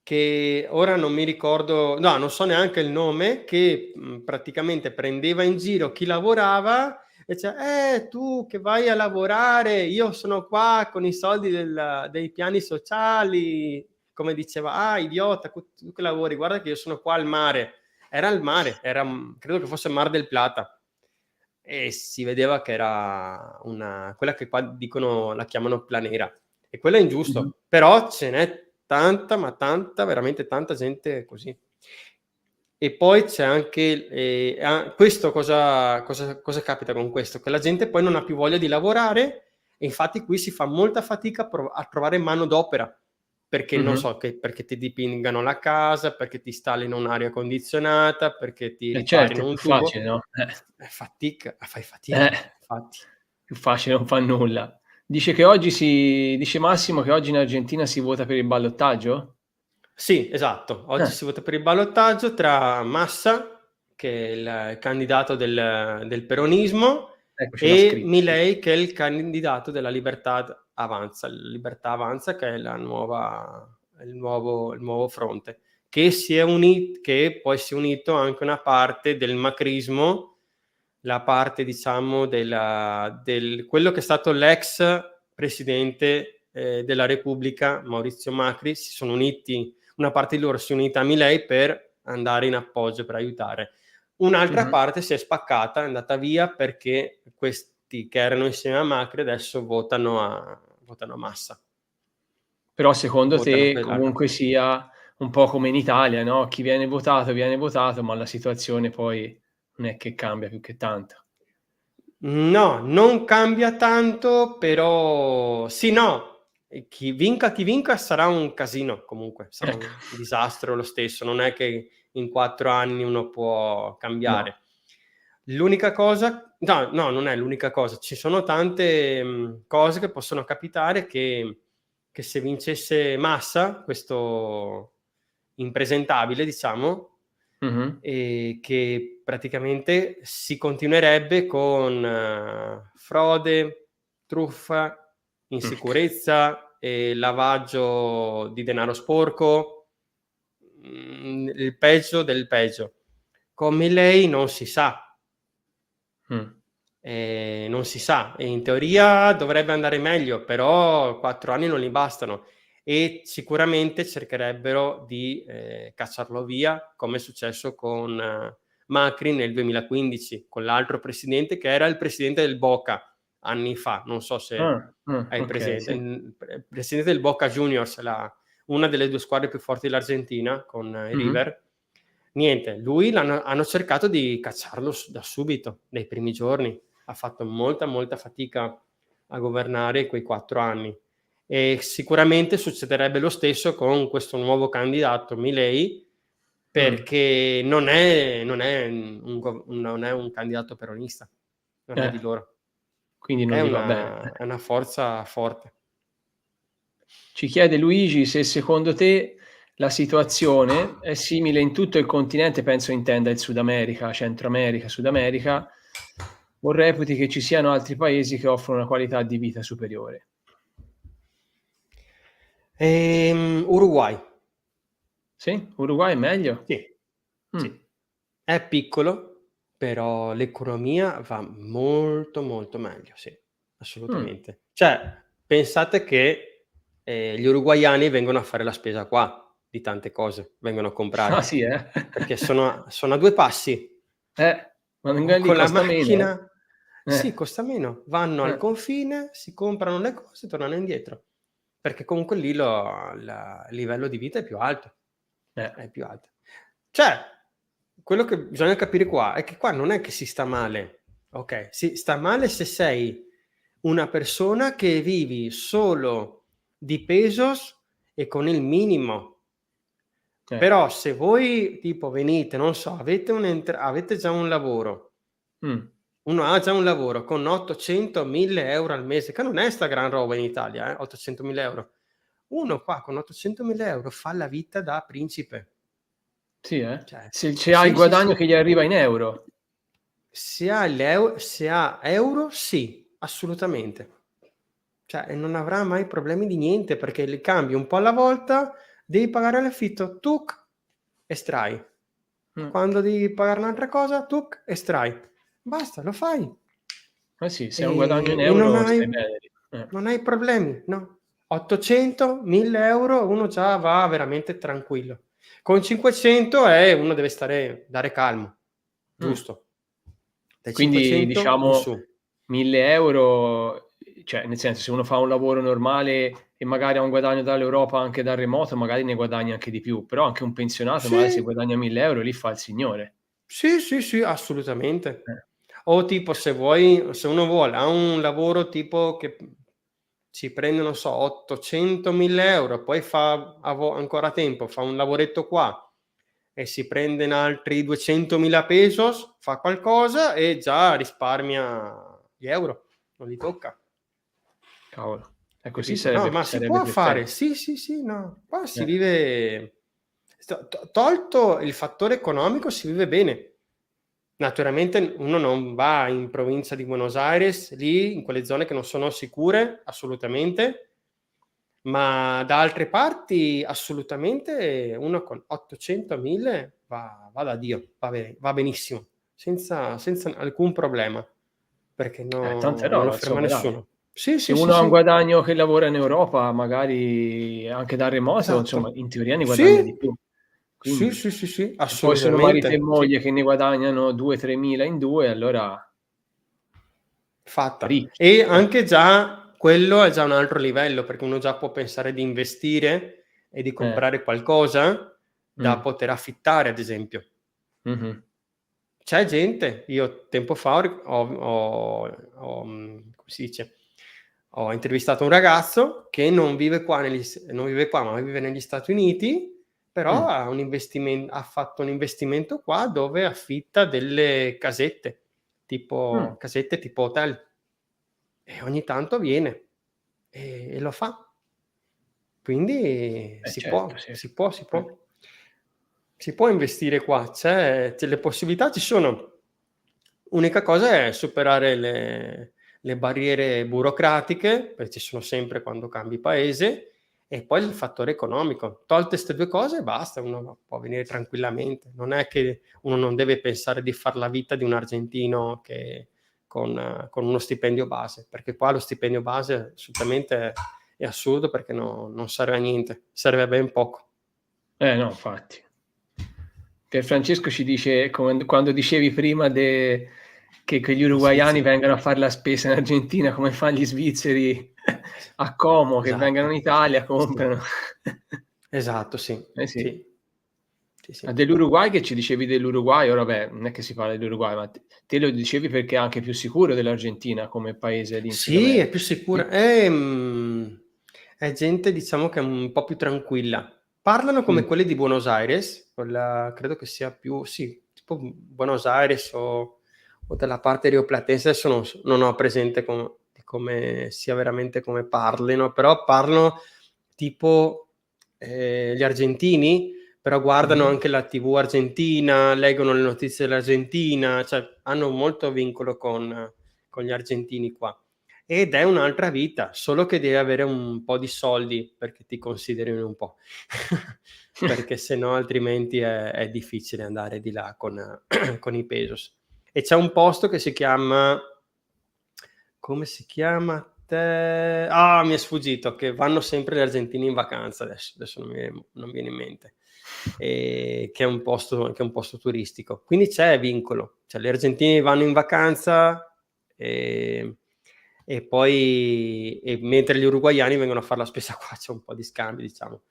che ora non mi ricordo, no, non so neanche il nome, che praticamente prendeva in giro chi lavorava e diceva, tu che vai a lavorare, io sono qua con i soldi dei piani sociali, come diceva, idiota, tu che lavori, guarda che io sono qua al mare. Era al mare, credo che fosse Mar del Plata, e si vedeva che era quella che qua dicono, la chiamano planera, e quello è ingiusto, però ce n'è tanta, ma tanta, veramente tanta gente così. E poi c'è anche questo, cosa capita con questo? Che la gente poi non ha più voglia di lavorare, e infatti qui si fa molta fatica a trovare manodopera, perché non so, perché ti dipingano la casa, perché ti installino un'aria condizionata, perché ti Certo, riparino è un più tubo. facile, no? Fai fatica, infatti. Più facile, non fa nulla. Dice Massimo che oggi in Argentina si vota per il ballottaggio? Sì, esatto. Oggi si vota per il ballottaggio tra Massa, che è il candidato del peronismo, Ecco, ce l'ha e scritto. Milei, che è il candidato della Libertà Avanza. Libertà Avanza, che è il nuovo fronte, che che poi si è unito anche una parte del macrismo, la parte, diciamo, quello che è stato l'ex presidente della Repubblica, Maurizio Macri. Si sono uniti, una parte di loro si è unita a Milei per andare in appoggio, per aiutare. Un'altra parte si è spaccata, è andata via, perché questi che erano insieme a Macri adesso votano a Massa. Però secondo Votano te per l'altro. comunque sia un po' come in Italia, no, chi viene votato, ma la situazione poi non è che cambia più che tanto. No, non cambia tanto, però sì, no, chi vinca sarà un casino, comunque, sarà un disastro lo stesso, non è che in 4 anni uno può cambiare. No. L'unica cosa, no, non è l'unica cosa, ci sono tante cose che possono capitare, che se vincesse Massa, questo impresentabile, diciamo, Mh-mh. e che praticamente si continuerebbe con frode, truffa, insicurezza e lavaggio di denaro sporco, il peggio del peggio. Con Milei non si sa. Non si sa, e in teoria dovrebbe andare meglio, però 4 anni non gli bastano, e sicuramente cercherebbero di cacciarlo via, come è successo con Macri nel 2015, con l'altro presidente, che era il presidente del Boca anni fa, non so se hai Okay, presente, sì. il presidente del Boca Juniors, una delle 2 squadre più forti dell'Argentina, con il River. Niente, lui hanno cercato di cacciarlo da subito, dai primi giorni. Ha fatto molta, molta fatica a governare quei 4 anni, e sicuramente succederebbe lo stesso con questo nuovo candidato Milei, perché non è un candidato peronista, non è di loro. Quindi non È gli va bene. una forza forte. Ci chiede Luigi se secondo te la situazione è simile in tutto il continente, penso intenda il Sud America, Centro America, Sud America, o reputi che ci siano altri paesi che offrono una qualità di vita superiore? Uruguay. Sì? Uruguay è meglio? Sì, Mh. sì. È piccolo, però l'economia va molto, molto meglio, sì, Mh. assolutamente. Cioè, pensate che gli uruguaiani vengono a fare la spesa qua, di tante cose, vengono a Ah comprare, sì, eh? perché sono a 2 passi. Ma magari lì Con la costa meno, eh? macchina, sì, Eh, costa meno. Vanno al eh, confine, si comprano le cose e tornano indietro, perché comunque lì il livello di vita è più alto. eh. È più alta. Cioè, quello che bisogna capire qua è che qua non è che si sta male, okay, si sta male se sei una persona che vivi solo di pesos e con il minimo. Eh. Però se voi tipo venite, non so, avete già un lavoro, Mh. uno ha già un lavoro con 800, 1000 € al mese, che non è sta gran roba in Italia, 800.000 €. Uno qua con 800.000 € fa la vita da principe. Sì, eh? Cioè, Se ha il sì, sì, guadagno sì. che gli arriva in euro. Se ha euro, sì, assolutamente. Cioè, non avrà mai problemi di niente perché li cambi un po' alla volta, devi pagare l'affitto, tuc, estrai. Quando devi pagare un'altra cosa, tuc, estrai. Basta, lo fai. Eh sì, se è un guadagno in E non euro stai hai bene lì. non hai problemi, no. 800, 1000 euro, uno già va veramente tranquillo. Con 500 uno deve dare calmo, Mh. giusto. Dai Quindi 500 in diciamo su. 1000 €, cioè nel senso, se uno fa un lavoro normale e magari ha un guadagno dall'Europa anche da remoto, magari ne guadagni anche di più, però anche un pensionato magari se Sì, guadagna 1000 € lì fa il signore. sì, sì, sì, assolutamente. Eh. O tipo se uno vuole ha un lavoro tipo che si prende, non so, 800, 1000 €, poi fa ancora tempo, fa un lavoretto qua e si prende in altri 200.000 pesos, fa qualcosa e già risparmia gli euro, non li tocca, Cavolo. Così capito? No, ma si sarebbe può fare, perfetto. sì, sì, sì, no, qua si Eh. vive tolto il fattore economico si vive bene. Naturalmente uno non va in provincia di Buenos Aires, lì in quelle zone che non sono sicure, assolutamente, ma da altre parti assolutamente uno con 800, 1000 va da Dio, va benissimo, senza alcun problema, perché Tanta non lo roba ferma insomma dai. nessuno. Sì, Se sì, sì, uno ha un sì, guadagno che lavora in Europa, magari anche da remoto, insomma, esatto. in teoria ne guadagna di Sì, più. sì, Quindi sì, sì, sì, se poi sono marito e assolutamente, sì. moglie che ne guadagnano 2, 3.000 in 2, allora Fatta. ricchi. E anche già quello è già un altro livello, perché uno già può pensare di investire e di Eh. comprare qualcosa da Mh. poter affittare, ad esempio. Mh-mh. C'è gente, io tempo fa come si dice, ho intervistato un ragazzo che non vive qua, ma vive negli Stati Uniti, però Mh. ha fatto un investimento qua dove affitta delle Mh. casette tipo hotel. E ogni tanto viene e lo fa. Quindi si Certo, può, sì. si può, si può. Si può investire qua, le possibilità ci sono. Unica cosa è superare le barriere burocratiche, perché ci sono sempre quando cambi paese, e poi il fattore economico. Tolte 'ste 2 cose basta, uno può venire tranquillamente. Non è che uno non deve pensare di far la vita di un argentino che con uno stipendio base, perché qua lo stipendio base assolutamente è assurdo perché non serve a niente, serve a ben poco. No, infatti. Pierfrancesco ci dice quando dicevi prima che gli In uruguaiani Svizzera. vengano a far la spesa in Argentina come fan gli svizzeri a Como, che vengano Esatto. in Italia, Sì. comprano. Esatto, sì. Eh sì. Sì. Sì, Ma sì. dell'Uruguay che ci dicevi dell'Uruguay, ora vabbè, non è che si parla dell'Uruguay, ma te lo dicevi perché è anche più sicuro dell'Argentina come paese lì in Sud Sì, è America. più Sì? sicura. È gente diciamo che è un po' più tranquilla. Parlano come quelli di Buenos Aires, quella credo che sia più sì, tipo Buenos Aires o dalla parte rioplatense, adesso non ho presente di come sia veramente come parlino, però parlano tipo, gli argentini, però guardano Mh-mh. anche la TV argentina, leggono le notizie dell'Argentina, cioè hanno molto vincolo con gli argentini qua. Ed è un'altra vita, solo che devi avere un po' di soldi perché ti considerino un po', perché se no altrimenti è difficile andare di là con i pesos. E c'è un posto che si chiama come si chiama te mi è sfuggito, che vanno sempre gli argentini in vacanza adesso non viene in mente, che è un posto turistico. Quindi c'è vincolo, cioè gli argentini vanno in vacanza, ehm, mentre gli uruguaiani vengono a far la spesa qua, c'è un po' di scambio diciamo.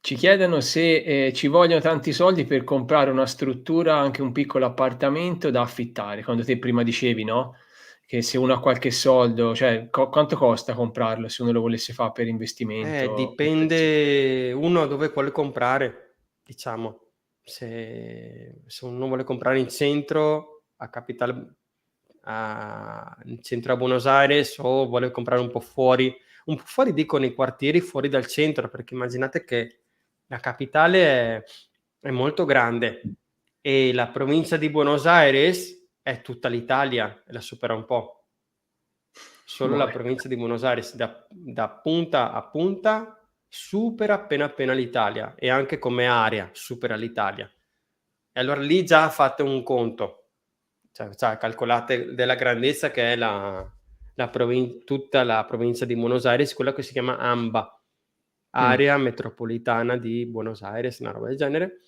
Ci chiedono se, ci vogliono tanti soldi per comprare una struttura, anche un piccolo appartamento da affittare. Quando te prima dicevi, no, che se uno ha qualche soldo, cioè quanto costa comprarlo se uno lo volesse fa per investimento, cose Dipende uno dove vuole comprare, diciamo. Se uno vuole comprare in centro, in centro a Buenos Aires o vuole comprare un po' fuori dico nei quartieri fuori dal centro, perché immaginate che la capitale è molto grande, e la provincia di Buenos Aires è tutta l'Italia e la supera un po'. Solo la provincia di Buenos Aires da punta a punta supera appena l'Italia, e anche come area supera l'Italia. E allora lì già fate un conto, cioè calcolate della grandezza che è tutta la provincia di Buenos Aires, quella che si chiama AMBA, Area Metropolitana di Buenos Aires, una roba del genere.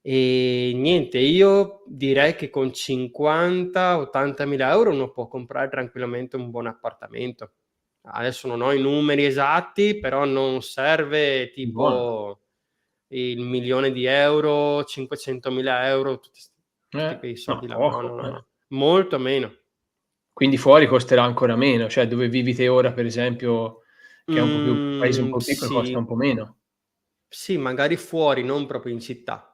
E niente, io direi che con 50-80 mila euro uno può comprare tranquillamente un buon appartamento. Adesso non ho i numeri esatti, però non serve Buono. tipo il 1.000.000 di euro, 500.000 euro, tutti quei soldi No, là. poco. No. Molto meno. Quindi fuori costerà ancora meno, cioè dove vivi te ora, per esempio, che è un po' più paese un po' piccolo, costa un Sì. po' meno. Sì, magari fuori, non proprio in città,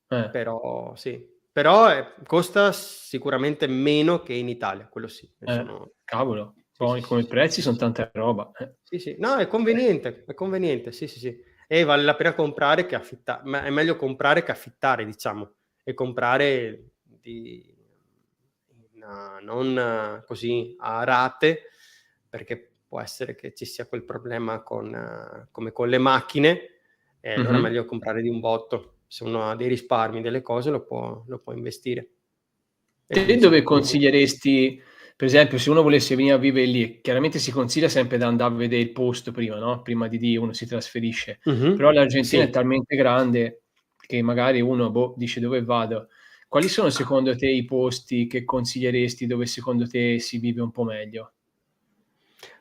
Eh, però sì. Però, costa sicuramente meno che in Italia, quello sì, sono cavolo, sì, poi sì, sì, come sì, prezzi sì, son sì. tanta roba, Sì, sì. No, è conveniente, sì, sì, sì. E vale la pena comprare che ma è meglio comprare che affittare, diciamo, e comprare non così a rate, perché può essere che ci sia quel problema come con le macchine, e allora è Mh-mh. meglio comprare di un botto. Se uno ha dei risparmi, delle cose, lo può investire e Te comincia dove da poco. consiglieresti, per esempio, se uno volesse venire a vivere lì, chiaramente si consiglia sempre di andà a vedere il posto prima, no, prima di uno si trasferisce, Mh-mh. però l'Argentina è Sì. talmente grande che magari uno, boh, dice: "Dove vado?" Quali sono secondo te i posti che consiglieresti dove secondo te si vive un po' meglio?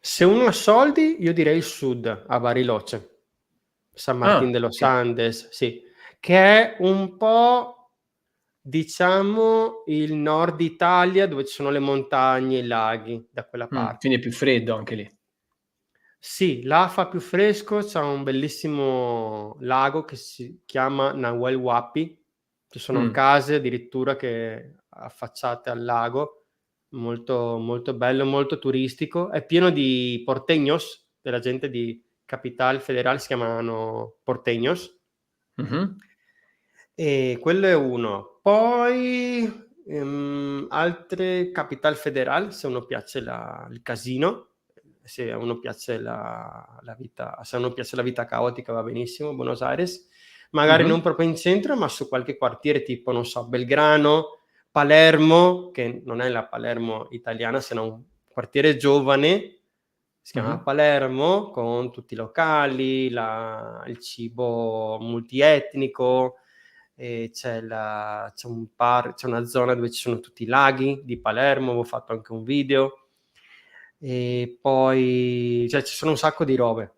Se uno ha soldi, io direi il sud, a Bariloche, San Martín Ah, de los okay. Andes, sì, che è un po', diciamo, il nord Italia dove ci sono le montagne, i laghi, da quella parte. Quindi è più freddo anche lì. Sì, là fa più fresco, c'ha un bellissimo lago che si chiama Nahuel Huapi, ci sono Mh. case addirittura che affacciate al lago, molto, molto bello, molto turistico. È pieno di porteños, della gente di Capital Federal, si chiamano porteños, Mh-mh. e quello è uno. Poi, altre Capital Federal, se a uno piace il casino, se a uno piace la vita, se a uno piace la vita caotica va benissimo, Buenos Aires. Magari Mh-mh. non proprio in centro, ma su qualche quartiere tipo, non so, Belgrano, Palermo, che non è la Palermo italiana, se no un quartiere giovane, si Mh-mh. chiama Palermo, con tutti i locali, il cibo multietnico, c'è una zona dove ci sono tutti i laghi di Palermo, avevo fatto anche un video, e poi cioè ci sono un sacco di robe.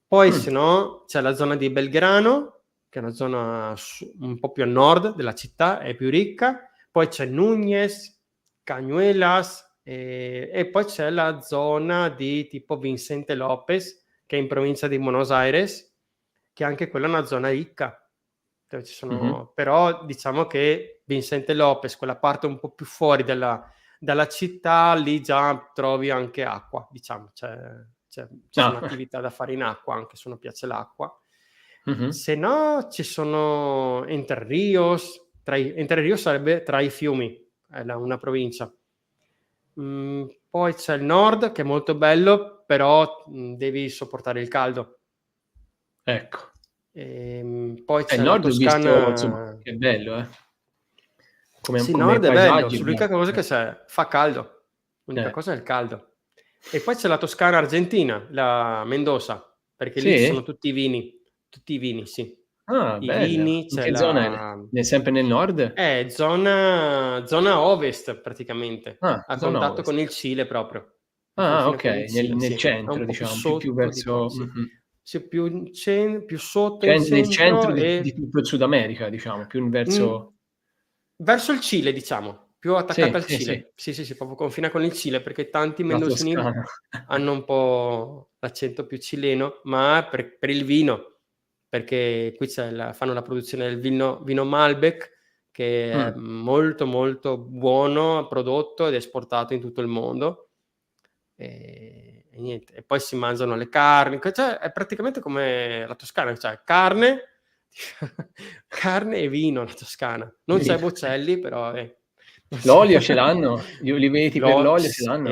Poi Mh. se no c'è la zona di Belgrano, che è una zona un po' più a nord della città, è più ricca, poi c'è Núñez, Cañuelas, e poi c'è la zona di tipo Vicente López, che è in provincia di Buenos Aires, che anche quella è una zona ricca. Dove ci Mh-mh. sono, però diciamo che Vicente López, quella parte un po' più fuori dalla città, lì già trovi anche acqua, diciamo, ci sono Ah. attività da fare in acqua, anche se non piace l'acqua. Mh-mh. Se no ci sono Entre Rios, Entre Rios sarebbe tra i fiumi, è una provincia. Poi c'è il nord che è molto bello, però, devi sopportare il caldo. Ecco. Poi Il c'è la nord ho visto, insomma, Toscana. che è bello, Sì, il come nord è bello, paesaggi è l'unica bello, cosa che fa caldo. L'unica eh. cosa è il caldo. E poi c'è la Toscana argentina, la Mendoza, perché lì ci sono Sì? tutti i vini, sì. Ah, I bella. vini, In c'è che zona è? Sempre nel nord? zona ovest praticamente, Ah, a zona contatto ovest. con il Cile proprio, a Ah, confine con il okay, Cile, nel sì. È un centro po' più diciamo, più sotto di qua, verso sì. Sì, più sotto cioè in nel centro centro di e tutto il Sud America diciamo, più in Mh, verso verso il Cile diciamo, più attaccata sì, al sì, sì, Cile. Sì, sì, sì, proprio confina con il Cile, perché tanti la mendocini Toscana. hanno un po' l'accento più cileno, ma per il vino, perché qui fanno la produzione del vino Malbec, che è Mh. molto, molto buono prodotto ed esportato in tutto il mondo. E niente, e poi si mangiano le carni, cioè è praticamente come la Toscana, cioè carne, ti Carne e vino la Toscana. Non c'è Bocelli, però L'olio ce l'hanno? Gli oliveti per l'olio ce l'hanno?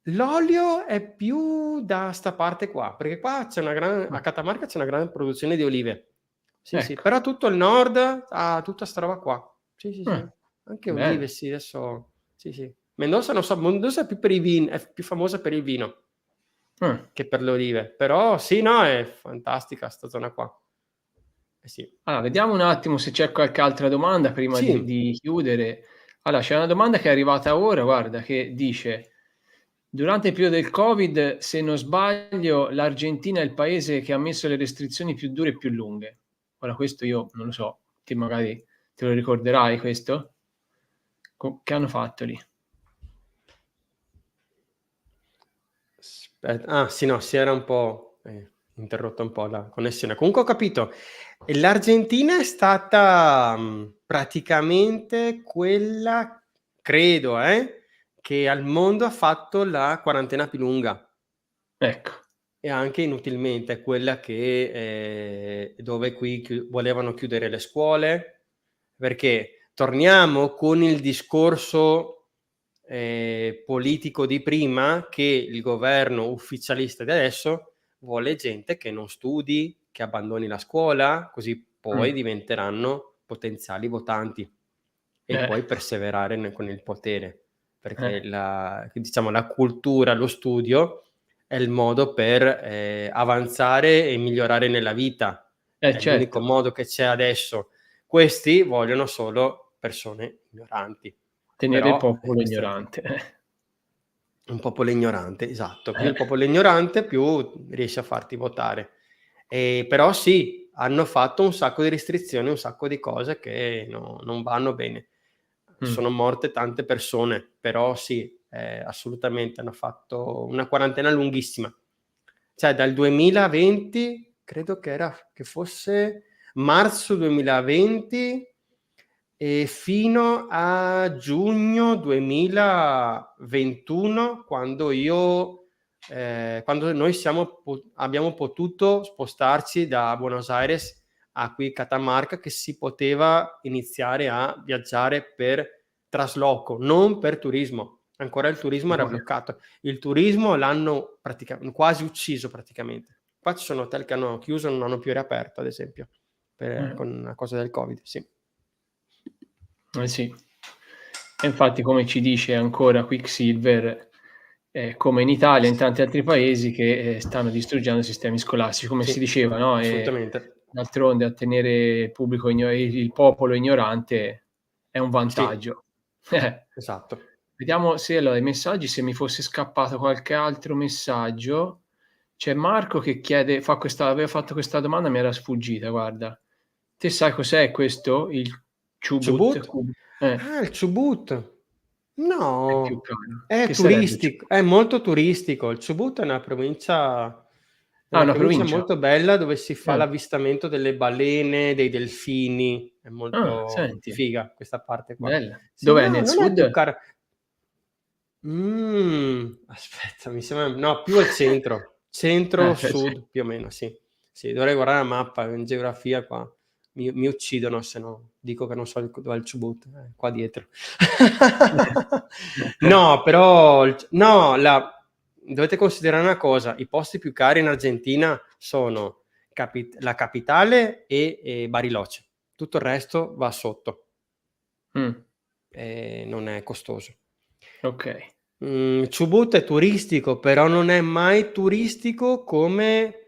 L'olio è più da 'sta parte qua, perché qua c'è a Catamarca c'è una grande produzione di olive. Sì, sì, Ecco, però tutto il nord ha tutta 'sta roba qua. Sì, sì, sì. Anche olive, bene. sì, adesso sì, sì. Mendoza non so, Mendoza è più per i è più famosa per il vino Mh. che per le olive, però sì, no, è fantastica 'sta zona qua. Eh sì. Allora, vediamo un attimo se c'è qualche altra domanda prima di Sì. di chiudere. Allora, c'è una domanda che è arrivata ora, guarda, che dice: durante il periodo del Covid, se non sbaglio, l'Argentina è il paese che ha messo le restrizioni più dure e più lunghe. Ora questo io non lo so, te magari te lo ricorderai questo? Che hanno fatto lì? Sì, no, si era un po' interrotta un po' la connessione. Comunque ho capito. L'Argentina è stata, praticamente quella, credo, che al mondo ha fatto la quarantena più lunga. Ecco. E anche inutilmente, è quella che dove qui volevano chiudere le scuole, perché torniamo con il discorso, politico di prima, che il governo ufficialista di adesso vuole gente che non studi, che abbandoni la scuola, così poi Mh. diventeranno potenziali votanti e Eh, poi perseverare con il potere, perché eh. diciamo la cultura, lo studio è il modo per, avanzare e migliorare nella vita. È l'unico Certo, modo che c'è adesso. Questi vogliono solo persone ignoranti, tenere il però, popolo questa è ignorante. un popolo ignorante, esatto. Più Eh. il popolo è ignorante, più riesce a farti votare. Però sì, hanno fatto un sacco di restrizioni, un sacco di cose che non vanno bene. Mh. Sono morte tante persone, però sì, assolutamente hanno fatto una quarantena lunghissima. Cioè dal 2020, credo che fosse marzo 2020, fino a giugno 2021, quando noi abbiamo potuto spostarci da Buenos Aires a qui Catamarca, che si poteva iniziare a viaggiare per trasloco, non per turismo. Ancora il turismo era Buono. bloccato. Il turismo l'hanno quasi ucciso praticamente. Qua ci sono hotel che hanno chiuso e non hanno più riaperto, ad esempio, con la cosa del Covid, sì. Eh sì. E infatti come ci dice ancora Quicksilver, come in Italia e in tanti altri paesi che, stanno distruggendo i sistemi scolastici, come si Sì, diceva, no, assolutamente. d'altronde a tenere il pubblico il popolo ignorante è un Sì, vantaggio. Eh. esatto. Vediamo se allora i messaggi, se mi fosse scappato qualche altro messaggio. C'è Marco che chiede aveva fatto questa domanda, mi era sfuggita, guarda. Te sai cos'è questo? Il Chubut? Chubut? Eh, Ah, il Chubut. è più No, caro. è Che sarebbe il turistico, Chubut? è molto turistico. Il Chubut è Ah, una una provincia provincia? molto bella dove si fa Ah. l'avvistamento delle balene, dei delfini. È Ah, molto senti, figa questa parte qua. bella. Sì, Dov'è, no, nel non è più sud? cara. Aspetta, mi sembra no, più al centro. Sì. Centro-sud più o meno, sì. Sì, dovrei guardare la mappa, in geografia qua mi uccidono se no dico che non so dov'è il Chubut, qua dietro. No, però no, dovete considerare una cosa, i posti più cari in Argentina sono la capitale e Bariloche. Tutto il resto va sotto, Mh, non è costoso. okay. Chubut è turistico, però non è mai turistico come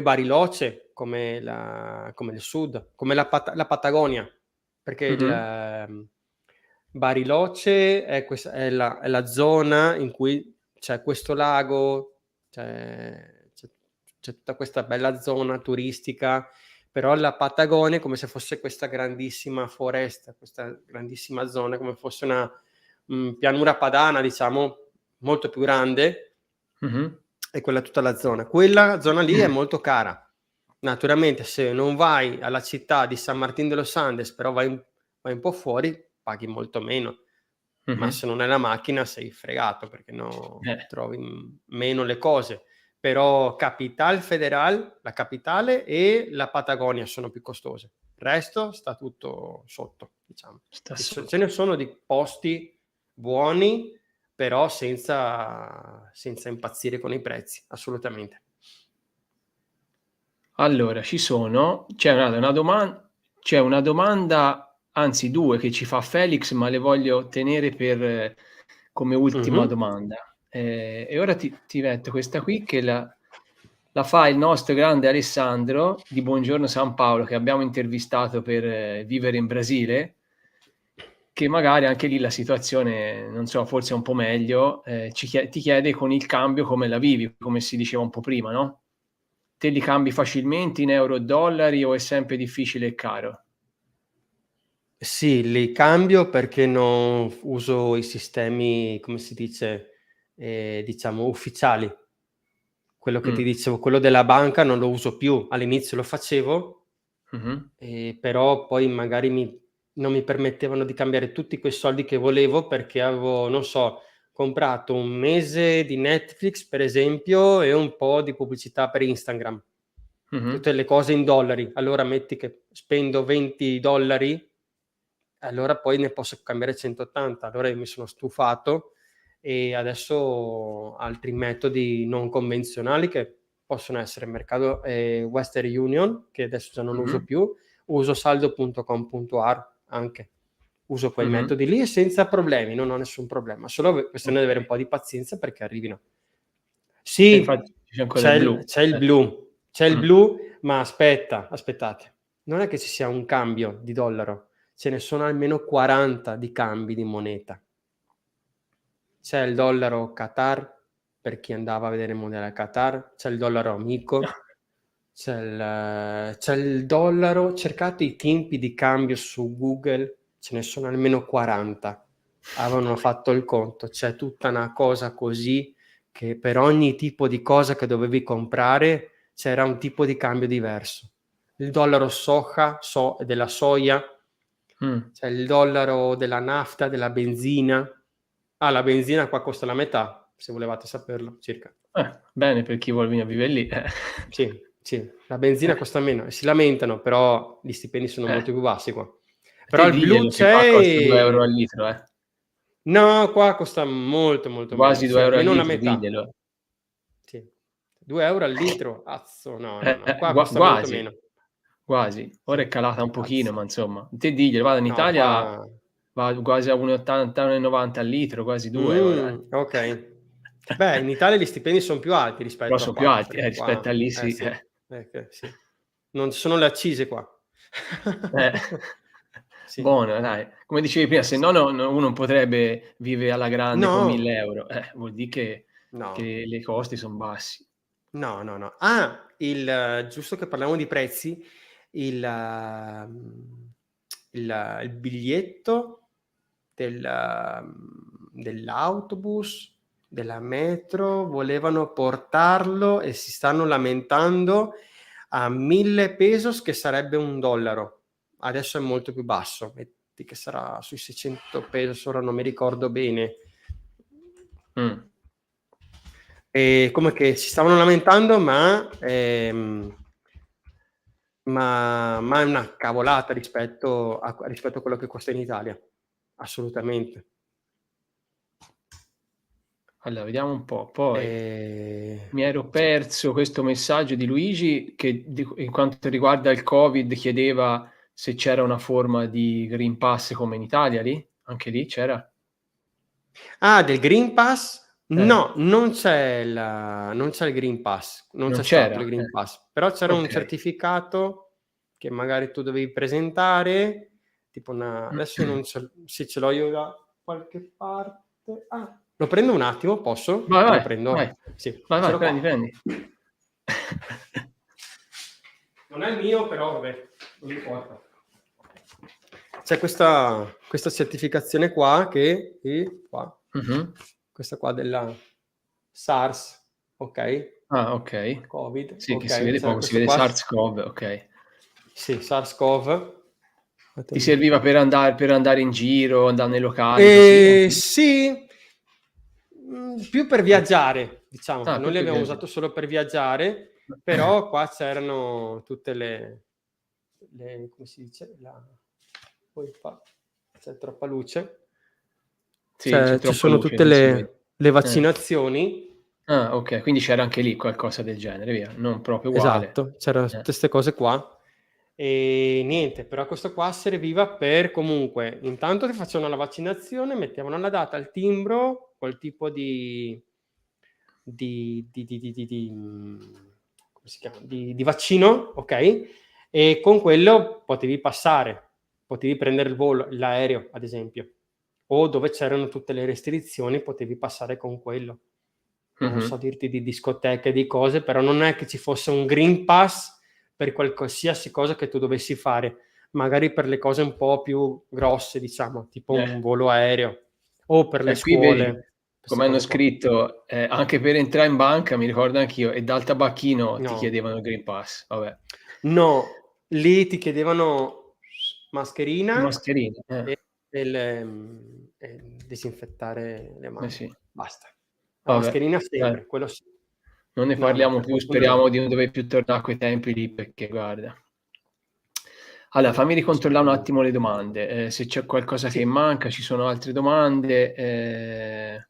Bariloche, come il sud, come la Patagonia, perché Mh-mh. Bariloche è la zona in cui c'è questo lago, c'è tutta questa bella zona turistica, però la Patagonia è come se fosse questa grandissima foresta, questa grandissima zona, come fosse una pianura padana, diciamo, molto più grande, Mh-mh. e quella è tutta la zona. Quella zona lì è molto cara. Naturalmente se non vai alla città di San Martín de los Andes, però vai un po' fuori, paghi molto meno. Ma Mh-mh. se non hai la macchina sei fregato perché trovi meno le cose. però Capital Federal, la capitale, e la Patagonia sono più costose. Il resto sta tutto sotto, diciamo. Ce ne sono di posti buoni, però senza impazzire con i prezzi, assolutamente. Allora, c'è una domanda, anzi due, che ci fa Felix, ma le voglio tenere come ultima domanda. E ora ti metto questa qui, che la fa il nostro grande Alessandro di Buongiorno San Paolo, che abbiamo intervistato per Vivere in Brasile, che magari anche lì la situazione, non so, forse è un po' meglio, ti chiede con il cambio come la vivi, come si diceva un po' prima, no? Te li cambi facilmente in euro e dollari o è sempre difficile e caro? Sì, li cambio perché non uso i sistemi, come si dice, diciamo ufficiali. Quello che ti dicevo, quello della banca non lo uso più. All'inizio lo facevo, però poi magari non mi permettevano di cambiare tutti quei soldi che volevo, perché avevo, non so, comprato un mese di Netflix, per esempio, e un po' di pubblicità per Instagram. Tutte le cose in dollari. Allora metti che spendo $20, allora poi ne posso cambiare 180. Allora io mi sono stufato e adesso ho altri metodi non convenzionali che possono essere mercato Western Union, che adesso già non uso più, uso saldo.com.ar anche. Uso quei metodi lì e senza problemi, non ho nessun problema, solo questione di avere un po' di pazienza perché arrivino. Sì, c'è il blu, ma aspettate, non è che ci sia un cambio di dollaro, ce ne sono almeno 40 di cambi di moneta. C'è il dollaro Qatar, per chi andava a vedere il mondiale a Qatar, c'è il dollaro amico, c'è il dollaro, cercate i tempi di cambio su Google, ce ne sono almeno 40. Avevano fatto il conto, c'è tutta una cosa così che per ogni tipo di cosa che dovevi comprare c'era un tipo di cambio diverso. Il dollaro soja, della soia, c'è il dollaro della nafta, della benzina. La benzina qua costa la metà, se volevate saperlo, circa. Bene, per chi vuole venire a vivere lì. Sì, la benzina costa meno. Si lamentano, però gli stipendi sono molto più bassi qua. Però te il blu c'è... Qua costa 2 euro c'è... al litro, No, qua costa molto, molto Quasi meno. 2 euro al Almeno la litro, metà. diglielo. Sì. 2 euro al litro? Azzo, no. Qua costa molto meno. Quasi. Ora è calata un pochino, ma insomma. Te diglielo, vado in Italia, va quasi a 1,80, 1,90 al litro, quasi 2 ora. Ok. Beh, in Italia gli stipendi sono più alti rispetto Però a sono qua. più alti, rispetto a lì, sì. Sì. Non ci sono le accise qua. Sì. Buono, dai. Come dicevi prima, se no uno non potrebbe vivere alla grande con 1.000 euro. Vuol dire che le costi sono bassi. No. Giusto che parliamo di prezzi, il biglietto dell'autobus, della metro, volevano portarlo e si stanno lamentando a 1.000 pesos, che sarebbe $1. Adesso è molto più basso, metti che sarà sui 600 pesos, ora non mi ricordo bene. E come che si stavano lamentando, ma è una cavolata rispetto a quello che costa in Italia, assolutamente. Allora, vediamo un po'. Poi mi ero perso questo messaggio di Luigi che in quanto riguarda il Covid chiedeva se c'era una forma di Green Pass come in Italia lì? Anche lì c'era? Del Green Pass? No, non c'è il Green Pass, non c'è stato il Green Pass, però c'era un certificato che magari tu dovevi presentare, tipo adesso non ce l'ho io da qualche parte. Lo prendo un attimo, posso? Vai, Lo prendo? vai. Sì, Vai, prendi. Non è il mio, però vabbè, non importa. C'è questa certificazione qua questa qua della SARS, ok? Ok. Covid. Sì, okay. Che si vede poco, si vede SARS-CoV, ok. Sì, SARS-CoV. Ti serviva per andare in giro, andare nei locali? Sì, Più per viaggiare, diciamo. Ah, Noi più li per abbiamo viaggiare. usato solo per viaggiare, però qua c'erano tutte le come si dice? Poi fa, c'è troppa luce. Sì, c'è Ci troppa sono luce, tutte non si vede. le vaccinazioni. Ah, ok, quindi c'era anche lì qualcosa del genere, via, non proprio uguale. Esatto, c'erano tutte 'ste cose qua. E niente, però questo qua serviva per comunque intanto ti facevano la vaccinazione, mettevano la data, il timbro, quel tipo come si chiama? Di vaccino, ok? E con quello potevi passare, potevi prendere il volo, l'aereo, ad esempio, o dove c'erano tutte le restrizioni potevi passare con quello. Non so dirti di discoteche, di cose, però non è che ci fosse un Green Pass per qualsiasi cosa che tu dovessi fare, magari per le cose un po' più grosse, diciamo, tipo un volo aereo o per le Qui vedi, scuole, queste come hanno cose qua. scritto, anche per entrare in banca, mi ricordo anch'io, e dal tabacchino ti No. chiedevano il Green Pass, vabbè. No, lì ti chiedevano mascherina Mascherina, e disinfettare le mani. sì. Basta. La Vabbè, mascherina dai, sempre, quello sì. non ne No, parliamo per più, fortuna no. speriamo di non dover più tornare a quei tempi lì, perché guarda. Allora, fammi ricontrollare un attimo le domande, se c'è qualcosa che Sì. manca, ci sono altre domande.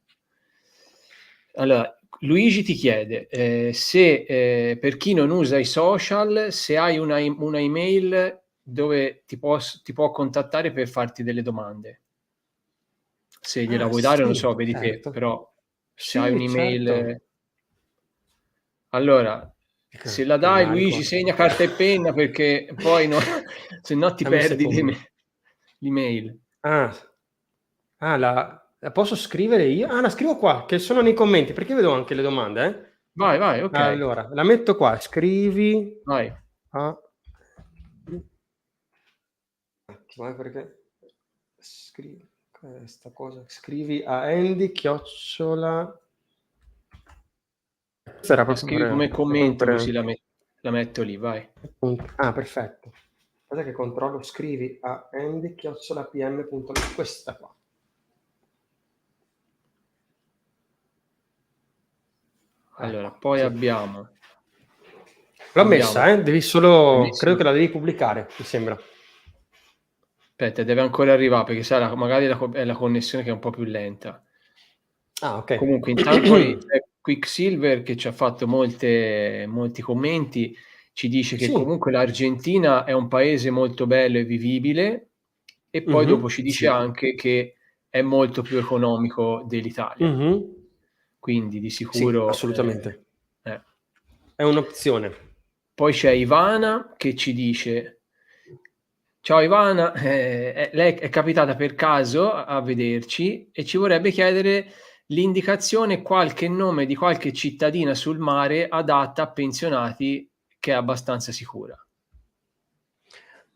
Allora, Luigi ti chiede se per chi non usa i social, se hai una email dove ti può contattare per farti delle domande. Se gliela vuoi dare, non Sì, so, vedi te, certo. però se hai Sì, certo. un'email. Allora, se la Che dai, carico. Luigi, segna carta e penna perché poi no, se no ti Dammi un perdi secondo. l'email. La posso scrivere io? La scrivo qua, che sono nei commenti, perché vedo anche le domande, Vai, vai, ok. Allora, la metto qua, scrivi Vai. a attimo, perché scrivi questa cosa, scrivi a Andy chiocciola. Questa era La proprio scrivi come commento così per la metto lì, vai. perfetto. Aspetta che controllo, scrivi a Andy @pm.net, questa qua. Allora, Ecco, poi sì. L'ho messa, devi solo, credo che la devi pubblicare, mi sembra. Aspetta, deve ancora arrivare perché sai, magari è la connessione che è un po' più lenta. Ok. Comunque, intanto c'è Quicksilver che ci ha fatto molti commenti, ci dice che Sì. comunque l'Argentina è un paese molto bello e vivibile, e poi dopo ci dice Sì. anche che è molto più economico dell'Italia. Quindi di Sì, sicuro assolutamente. eh. È un'opzione. Poi c'è Ivana che ci dice: ciao Ivana, lei è capitata per caso a vederci e ci vorrebbe chiedere l'indicazione, qualche nome di qualche cittadina sul mare adatta a pensionati che è abbastanza sicura.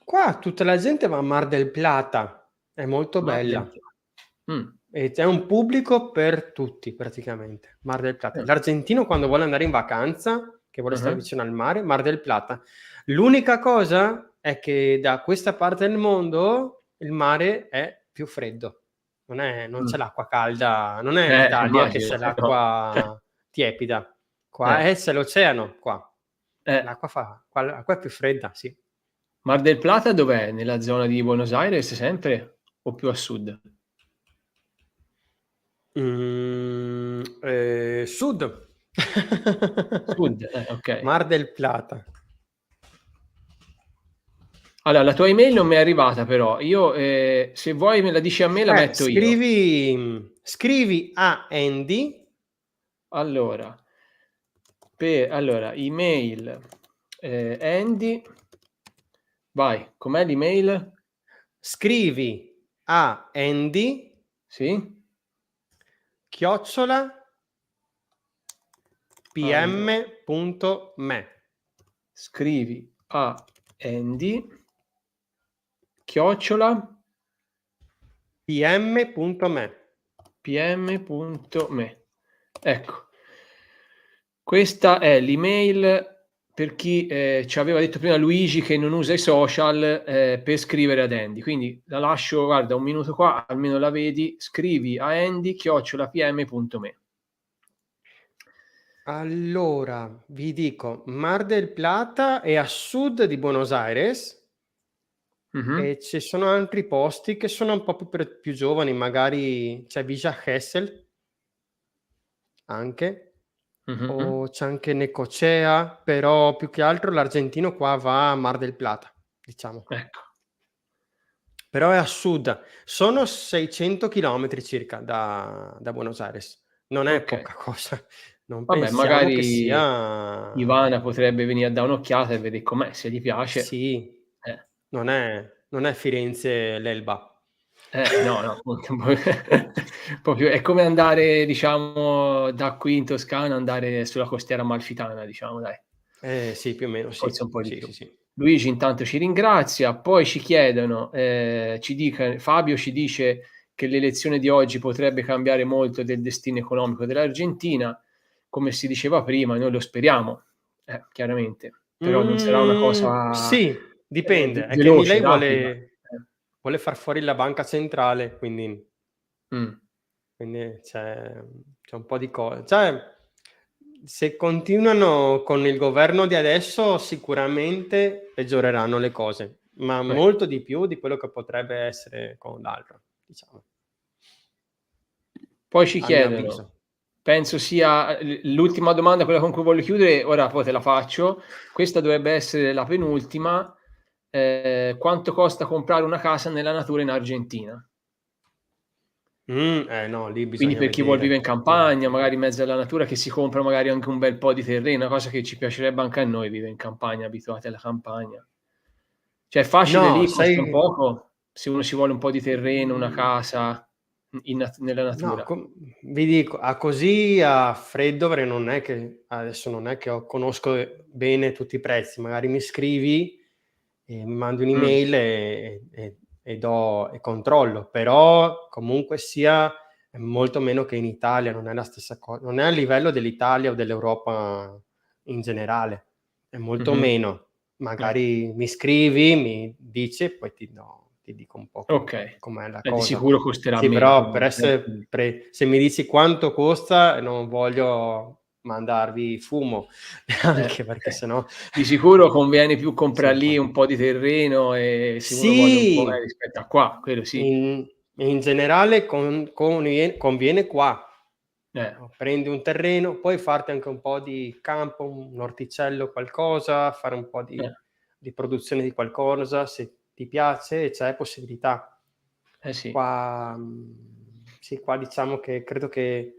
Qua tutta la gente va a Mar del Plata, è molto Mar del bella. Plata. E c'è un pubblico per tutti praticamente. Mar del Plata. Ah. L'argentino quando vuole andare in vacanza, che vuole stare Uh-huh. vicino al mare, Mar del Plata. L'unica cosa è che da questa parte del mondo il mare è più freddo. Non c'è l'acqua calda, non è l'Italia che Immagino, c'è no. l'acqua tiepida. Qua c'è l'oceano, qua. L'acqua è più fredda, sì. Mar del Plata dov'è? Nella zona di Buenos Aires sempre o più a sud? Sud. Sud, ok. Mar del Plata. Allora, la tua email non mi è arrivata però. Io, se vuoi me la dici a me, la metto io. Scrivi a Andy. Allora, email, Andy. Vai, com'è l'email? Scrivi a Andy. Sì? @pm.me. Scrivi a Andy @pm.me. pm.me. Ecco, questa è l'email per chi ci aveva detto prima Luigi che non usa i social per scrivere ad Andy. Quindi la lascio, guarda, un minuto qua, almeno la vedi. Scrivi a Andy @pm.me. Allora, vi dico, Mar del Plata è a sud di Buenos Aires Mh-mh. e ci sono altri posti che sono un po' più giovani, magari c'è Villa Gesell anche, Mh-mh. o c'è anche Necochea, però più che altro l'argentino qua va a Mar del Plata, diciamo. Ecco, Però è a sud, sono 600 chilometri circa da Buenos Aires. Non è okay. poca cosa, non Vabbè, pensiamo che magari sia Ivana potrebbe venì a dà un'occhiata e vedè com'è, se gli piace. sì, Eh. non è Firenze l'Elba. No, no, appunto proprio è come andare, diciamo, da qui in Toscana, andare sulla costiera amalfitana, diciamo, dai. Sì, più o meno sì. Forse un po' di Sì, più. sì, sì. Luigi intanto ci ringrazia, poi ci chiedono, Fabio ci dice che l'elezione di oggi potrebbe cambiare molto del destino economico dell'Argentina. Come si diceva prima, noi lo speriamo, chiaramente, però non sarà una cosa, Sì, dipende. È che veloce, Milei rapida. vuole far fuori la banca centrale, quindi Mh, c'è un po' di cioè, se continuano con il governo di adesso sicuramente peggioreranno le cose, ma ecco. molto di più di quello che potrebbe essere con l'altro, diciamo, Poi ci a mio chiedono, avviso. penso sia l'ultima domanda, quella con cui voglio chiudere, ora poi te la faccio. Questa dovrebbe essere la penultima. Quanto costa comprare una casa nella natura in Argentina? No, lì Quindi bisogna per chi vuol vivere in vedere. campagna, magari in mezzo alla natura, che si compra magari anche un bel po' di terreno, una cosa che ci piacerebbe anche a noi vivere in campagna, abituati alla campagna. Cioè è facile No, lì, sai costa un poco, se uno ci vuole un po' di terreno, una mhmm, casa nella no, natura. vi dico, a freddo non è che adesso non è che conosco bene tutti i prezzi, magari mi scrivi e mi mandi Mh, un'email e controllo, però comunque sia è molto meno che in Italia, non è la stessa non è a livello dell'Italia o dell'Europa in generale, è molto mh-mh, meno. ecco. Magari mi scrivi, mi dici e poi ti dico un po' Okay. com'è la Di cosa. sicuro costerà Sì, meno però per comunque, essere quindi se mi dici quanto costa, non voglio mandarvi fumo, anche perché eh. se no Di sicuro conviene più comprare siamo lì qua. un po' di terreno, se uno vuole un po' Sì, rispetto a qua, quello sì. in generale conviene qua. Eh, Prendi un terreno, puoi farti anche un po' di campo, un orticello, qualcosa, fare un po' eh, di produzione di qualcosa, se ti piace e c'è possibilità. eh sì. Qua sì, qua diciamo che credo che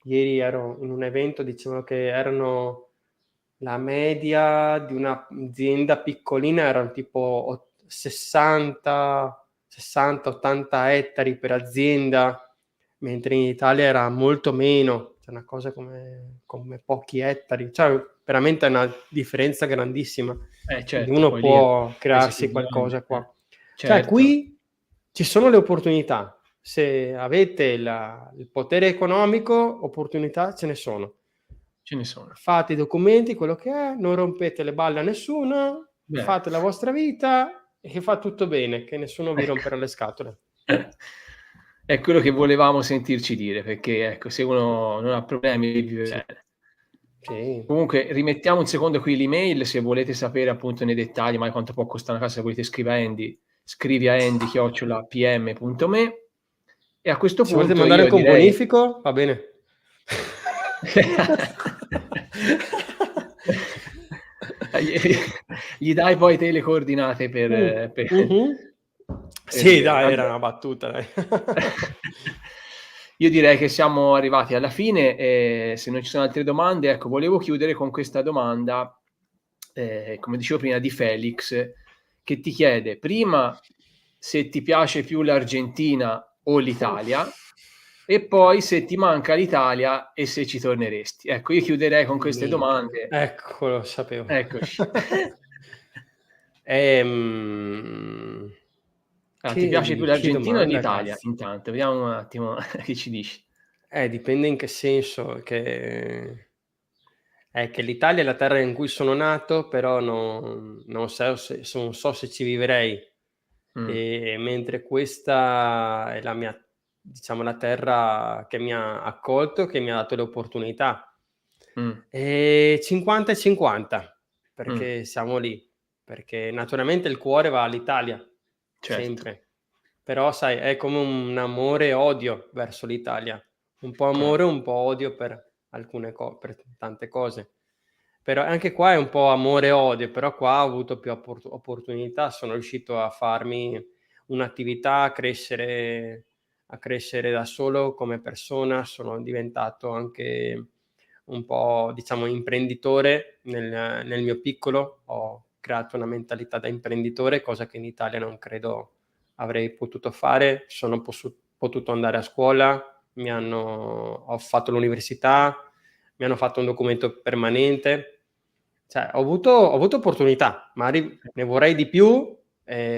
ieri ero in un evento, dicevano che erano la media di un'azienda piccolina erano tipo 60, 80 ettari per azienda, mentre in Italia era molto meno, cioè una cosa come pochi ettari, cioè veramente è una differenza grandissima. Quindi Certo, uno poi lì è un può paese più crearsi grande, qualcosa qua. Cioè certo, qui ci sono le opportunità. Se avete il potere economico, opportunità ce ne sono. ce ne sono. Fate i documenti, quello che è, non rompete le balle a nessuno, Bene, fate la vostra vita e che va tutto bene, che nessuno vi ecco. romperà le scatole. È quello che volevamo sentirci dire, perché ecco, se uno non ha problemi vive Sì, bene. sì. Comunque rimettiamo un secondo qui l'email, se volete sapere appunto nei dettagli, magari quanto può costare una casa, se volete scrive a Andy, scrivi a andy@pm.me e a questo Se volete punto mandare io anche un direi bonifico, va bene. gli gli dai poi te le coordinate Mh-mh. per Sì dire dai, vabbè. era una battuta dai. Io direi che siamo arrivati alla fine e se non ci sono altre domande, ecco, volevo chiudere con questa domanda, come dicevo prima, di Felix, che ti chiede prima se ti piace più l'Argentina o l'Italia e poi se ti manca l'Italia e se ci torneresti. Ecco, io chiuderei con queste Minchia, domande. ecco lo sapevo. Eccoci. Ehm, Ti piace più che l'Argentina o domanda l'Italia? cazzo. Intanto, vediamo un attimo che ci dici. Dipende in che senso, che è che l'Italia è la terra in cui sono nato, però non so se ci vivrei. Mh, Mentre questa è la mia diciamo la terra che mi ha accolto, che mi ha dato le opportunità. E 50 e 50, Mm. perché siamo lì. Perché naturalmente il cuore va all'Italia, Certo. sempre. Però sai, è come un amore e odio verso l'Italia. Un po' amore, un po' odio per alcune per tante cose. Però anche qua è un po' amore e odio, però qua ho avuto più opportunità, sono riuscito a farmi un'attività, a crescere da solo come persona, sono diventato anche un po', diciamo, imprenditore nel mio piccolo, ho creato una mentalità da imprenditore, cosa che in Italia non credo avrei potuto fare, sono potuto andare a scuola, ho fatto l'università, mi hanno fatto un documento permanente, cioè ho avuto opportunità, magari ne vorrei di più,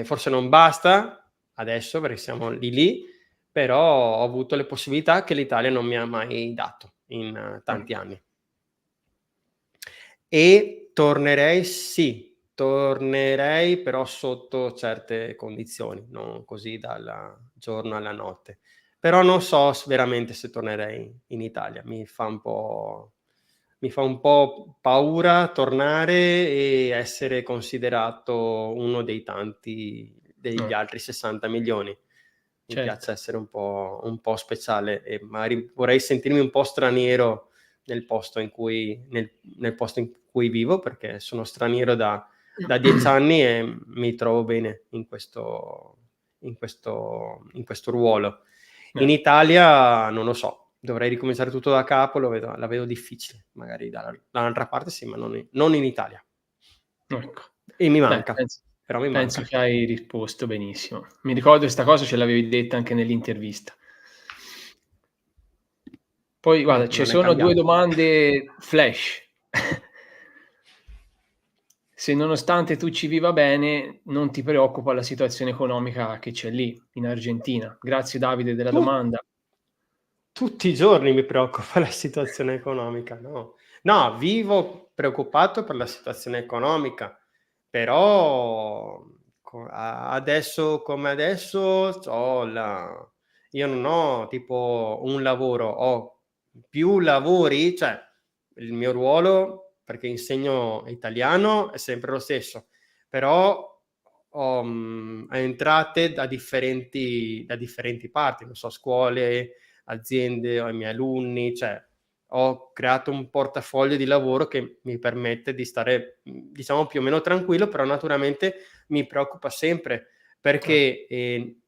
forse non basta adesso perché siamo lì, però ho avuto le possibilità che l'Italia non mi ha mai dato in tanti anni. E tornerei, sì, tornerei però sotto certe condizioni, non così dal giorno alla notte. Però non so veramente se tornerei in Italia, mi fa un po' paura tornare e essere considerato uno dei tanti degli altri 60 milioni. Mi piace essere un po' speciale e magari vorrei sentirmi un po' straniero nel posto in cui vivo, perché sono straniero da 10 anni e mi trovo bene in questo ruolo. In Italia non lo so, dovrei ricominciare tutto da capo, la vedo difficile, magari dall'altra parte sì, ma non in Italia. Ecco. E mi manca, però mi Penso manca. che hai risposto benissimo. Mi ricordo questa cosa, ce l'avevi detta anche nell'intervista. Poi guarda, ci sono 2 domande flash. Se nonostante tu ci viva bene, non ti preoccupa la situazione economica che c'è lì, in Argentina? Grazie Davide della domanda. Tutti i giorni mi preoccupa la situazione economica, no. No, vivo preoccupato per la situazione economica, però adesso come adesso io non ho tipo un lavoro, ho più lavori, cioè il mio ruolo, perché insegno italiano, è sempre lo stesso, però ho entrate da differenti parti, non so, scuole, aziende, ho i miei alunni, cioè ho creato un portafoglio di lavoro che mi permette di stare, diciamo, più o meno tranquillo, però naturalmente mi preoccupa sempre perché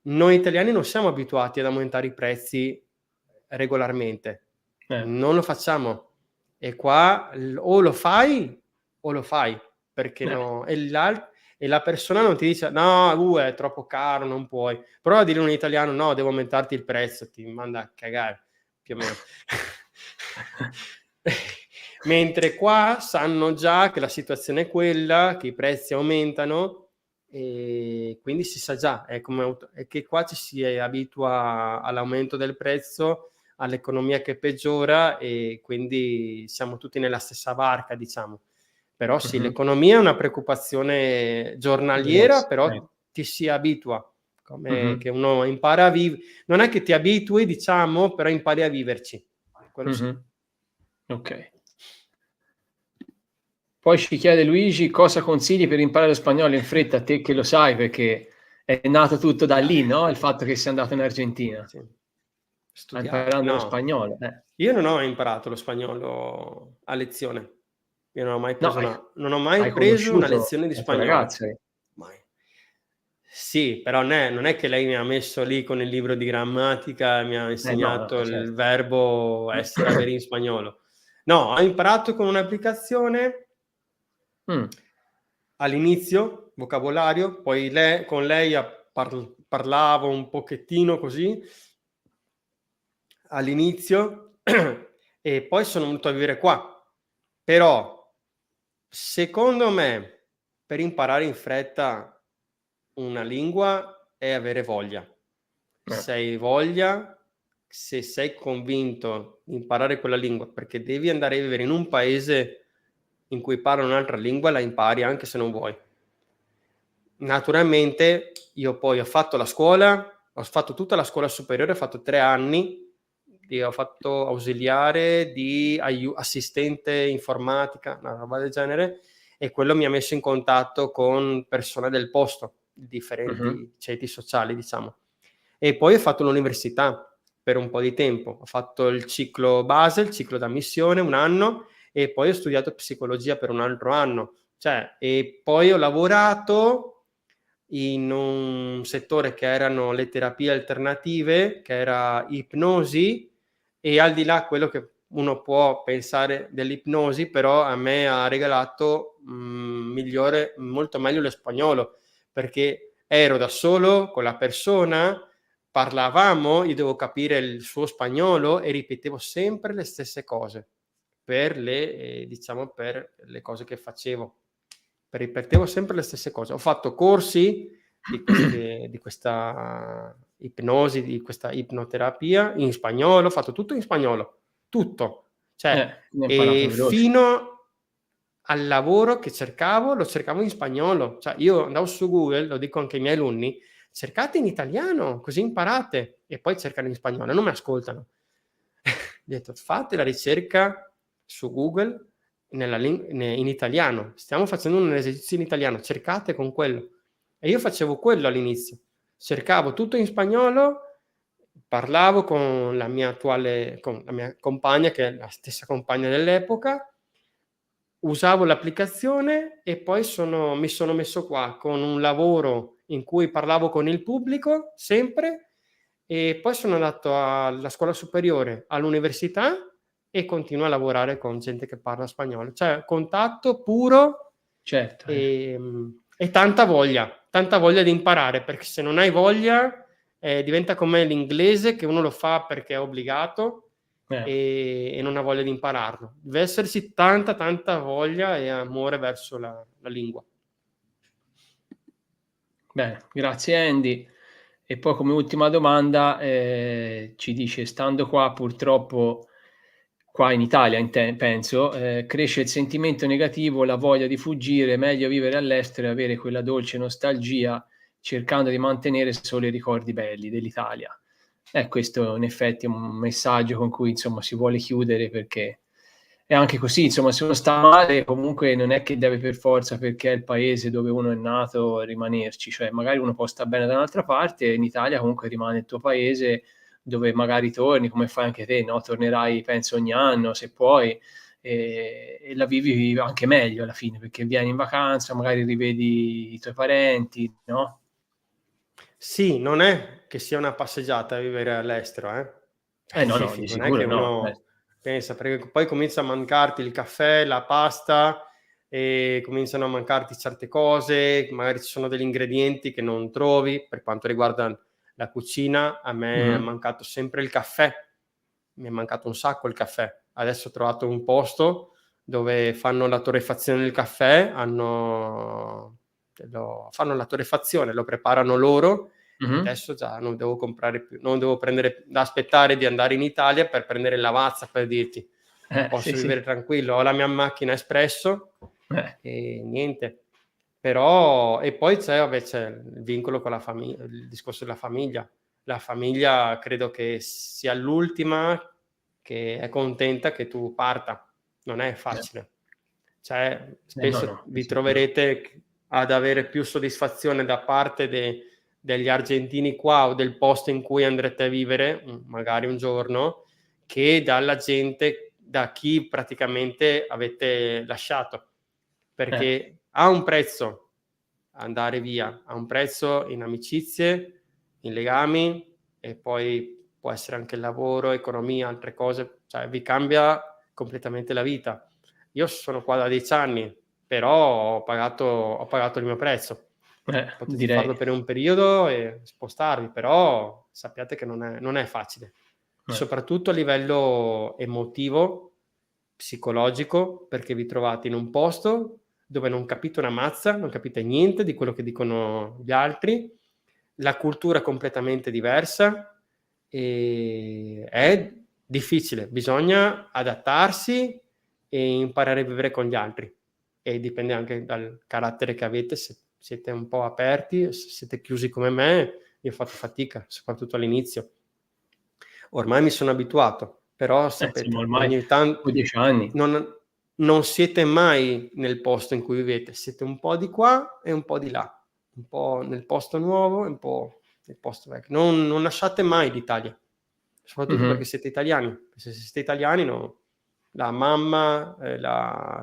noi italiani non siamo abituati ad aumentare i prezzi regolarmente, non lo facciamo e qua o lo fai perché no, e la persona non ti dice no, è troppo caro, non puoi. Prova a dire a un italiano no, devo aumentarti il prezzo, ti manda a cagare, più o meno. Mentre qua sanno già che la situazione è quella, che i prezzi aumentano e quindi si sa già, è che qua ci si abitua all'aumento del prezzo, all'economia che peggiora e quindi siamo tutti nella stessa barca, diciamo. Però sì, l'economia è una preoccupazione giornaliera, però ti si abitua, come che uno impara a vivere. Non è che ti abitui, diciamo, però impari a viverci. Quello sì. Ok. Poi ci chiede Luigi cosa consigli per imparare lo spagnolo in fretta, te che lo sai perché è nato tutto da lì, no? Il fatto che sei andato in Argentina. Sì. Imparando lo spagnolo. Io non ho imparato lo spagnolo a lezione. Io non ho mai preso hai conosciuto una lezione di la tua spagnolo. ragazza. Mai. Sì, però non è che lei mi ha messo lì con il libro di grammatica e mi ha insegnato il verbo essere, avere in spagnolo. No, ho imparato con un'applicazione all'inizio, vocabolario, poi con lei parlavo un pochettino così all'inizio e poi sono venuto a vivere qua. Però secondo me per imparare in fretta una lingua è avere voglia. Se hai voglia, se sei convinto di imparare quella lingua, perché devi andare a vivere in un paese in cui parla un'altra lingua, la impari anche se non vuoi. Naturalmente io poi ho fatto la scuola, ho fatto tutta la scuola superiore, ho fatto 3 anni ho fatto ausiliare di assistente informatica, una roba del genere, e quello mi ha messo in contatto con persone del posto, differenti ceti sociali, diciamo. E poi ho fatto l'università per un po' di tempo, ho fatto il ciclo base, il ciclo d'ammissione, 1 anno, e poi ho studiato psicologia per un altro anno. Cioè, e poi ho lavorato in un settore che erano le terapie alternative, che era ipnosi, e al di là quello che uno può pensare dell'ipnosi, però a me ha regalato molto meglio lo spagnolo, perché ero da solo con la persona, parlavamo, io devo capire il suo spagnolo e ripetevo sempre le stesse cose per per le cose che facevo. Ripetevo sempre le stesse cose. Ho fatto corsi di questa ipnosi, di questa ipnoterapia in spagnolo, ho fatto tutto in spagnolo, tutto. Cioè, Ne ho imparato veloce. fino al lavoro che cercavo, lo cercavo in spagnolo. Cioè, io andavo su Google, lo dico anche ai miei alunni, cercate in italiano, così imparate, e poi cercano in spagnolo, non mi ascoltano. Ho detto, fate la ricerca su Google in italiano, stiamo facendo un esercizio in italiano, cercate con quello. E io facevo quello all'inizio, cercavo tutto in spagnolo, parlavo con la mia compagna, che è la stessa compagna dell'epoca, usavo l'applicazione e poi mi sono messo qua con un lavoro in cui parlavo con il pubblico sempre, e poi sono andato alla scuola superiore, all'università, e continuo a lavorare con gente che parla spagnolo. Cioè, contatto puro Certo. e tanta voglia di imparare, perché se non hai voglia, diventa come l'inglese, che uno lo fa perché è obbligato e non ha voglia di impararlo. Deve esserci tanta voglia e amore verso la lingua. Bene, grazie Andy. E poi come ultima domanda, ci dice: stando qua purtroppo qua in Italia penso, cresce il sentimento negativo, la voglia di fuggire, meglio vivere all'estero e avere quella dolce nostalgia, cercando di mantenere solo i ricordi belli dell'Italia. Questo in effetti è un messaggio con cui insomma si vuole chiudere, perché è anche così, insomma, se uno sta male comunque non è che deve per forza, perché è il paese dove uno è nato, rimanerci, cioè magari uno può sta bene da un'altra parte e in Italia comunque rimane il tuo paese, dove magari torni, come fai anche te, no? Tornerai penso ogni anno se puoi, e la vivi anche meglio alla fine, perché vieni in vacanza, magari rivedi i tuoi parenti, no? Sì, non è che sia una passeggiata vivere all'estero, No, di non è che sicuro no. uno pensa, perché poi comincia a mancarti il caffè, la pasta, e cominciano a mancarti certe cose, magari ci sono degli ingredienti che non trovi. Per quanto riguarda la cucina, a me è mancato sempre il caffè, mi è mancato un sacco il caffè. Adesso ho trovato un posto dove fanno la torrefazione del caffè, fanno la torrefazione, lo preparano loro, e adesso già non devo comprare più, non devo aspettare di andare in Italia per prendere il Lavazza, per dirti. Posso vivere tranquillo, ho la mia macchina espresso e niente. Però, e poi c'è il vincolo con la famiglia, il discorso della famiglia. La famiglia credo che sia l'ultima che è contenta che tu parta. Non è facile. Cioè, spesso vi troverete ad avere più soddisfazione da parte degli argentini qua, o del posto in cui andrete a vivere, magari un giorno, che dalla gente, da chi praticamente avete lasciato. Perché ha un prezzo andare via, ha un prezzo in amicizie, in legami, e poi può essere anche il lavoro, economia, altre cose, cioè vi cambia completamente la vita. Io sono qua da 10 anni, però ho pagato il mio prezzo. Potete farlo per un periodo e spostarvi, però sappiate che non è facile, soprattutto a livello emotivo, psicologico, perché vi trovate in un posto dove non capite una mazza, non capite niente di quello che dicono gli altri, la cultura è completamente diversa e è difficile, bisogna adattarsi e imparare a vivere con gli altri, e dipende anche dal carattere che avete, se siete un po' aperti, se siete chiusi come me. Io ho fatto fatica, soprattutto all'inizio. Ormai mi sono abituato, però Insomma, sapete, ormai ogni tanto dopo 10 anni. non siete mai nel posto in cui vivete, siete un po' di qua e un po' di là, un po' nel posto nuovo e un po' nel posto vecchio. Non lasciate mai l'Italia, soprattutto perché siete italiani. Se siete italiani, la mamma,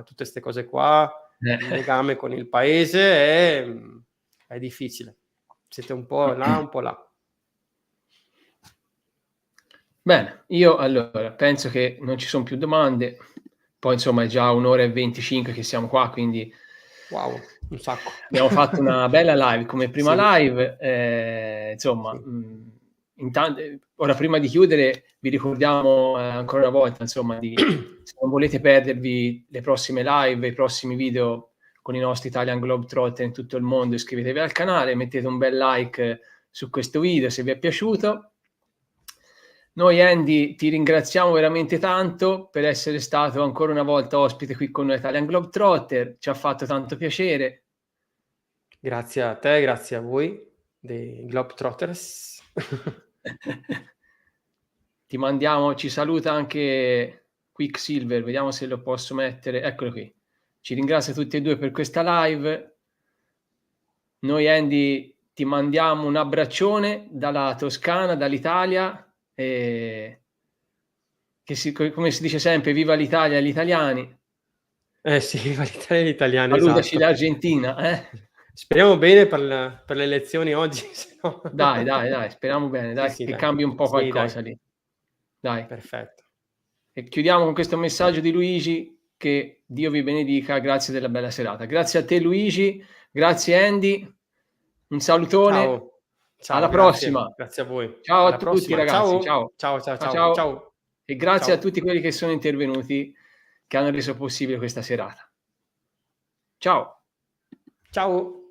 tutte queste cose qua, il legame con il paese è difficile. Siete un po' là, un po' là. Bene, io allora penso che non ci son più domande. Poi insomma è già 1 ora e 25 che siamo qua, quindi Wow, un sacco. abbiamo fatto una bella live come prima Sì, live, insomma, sì. ora prima di chiudere vi ricordiamo, ancora una volta insomma se non volete perdervi le prossime live, i prossimi video con i nostri Italian Globetrotter in tutto il mondo, iscrivetevi al canale, mettete un bel like su questo video se vi è piaciuto. Noi Andy ti ringraziamo veramente tanto per essere stato ancora una volta ospite qui con noi Italian Globetrotter, ci ha fatto tanto piacere. Grazie a te, grazie a voi dei Globetrotters. Ci saluta anche Quicksilver, vediamo se lo posso mettere, eccolo qui. Ci ringrazia tutti e due per questa live. Noi Andy ti mandiamo un abbraccione dalla Toscana, dall'Italia, come si dice sempre, viva l'Italia e gli italiani. Sì, viva l'Italia e gli italiani, Salutaci esatto. l'Argentina, Speriamo bene per le elezioni oggi, sennò Dai, speriamo bene, dai, sì, che dai. cambi un po' Sì, dai. qualcosa lì. Dai. Perfetto. E chiudiamo con questo messaggio di Luigi, che Dio vi benedica, grazie della bella serata. Grazie a te Luigi, grazie Andy, un salutone, Ciao. alla Ciao, prossima. grazie a voi. Ciao a Alla tutti prossima. ragazzi, Ciao. ciao. Ciao, ciao, Ciao, ciao. ciao. Ciao. E grazie a Ciao. tutti quelli che sono intervenuti, che hanno reso possibile questa serata. Ciao. Ciao.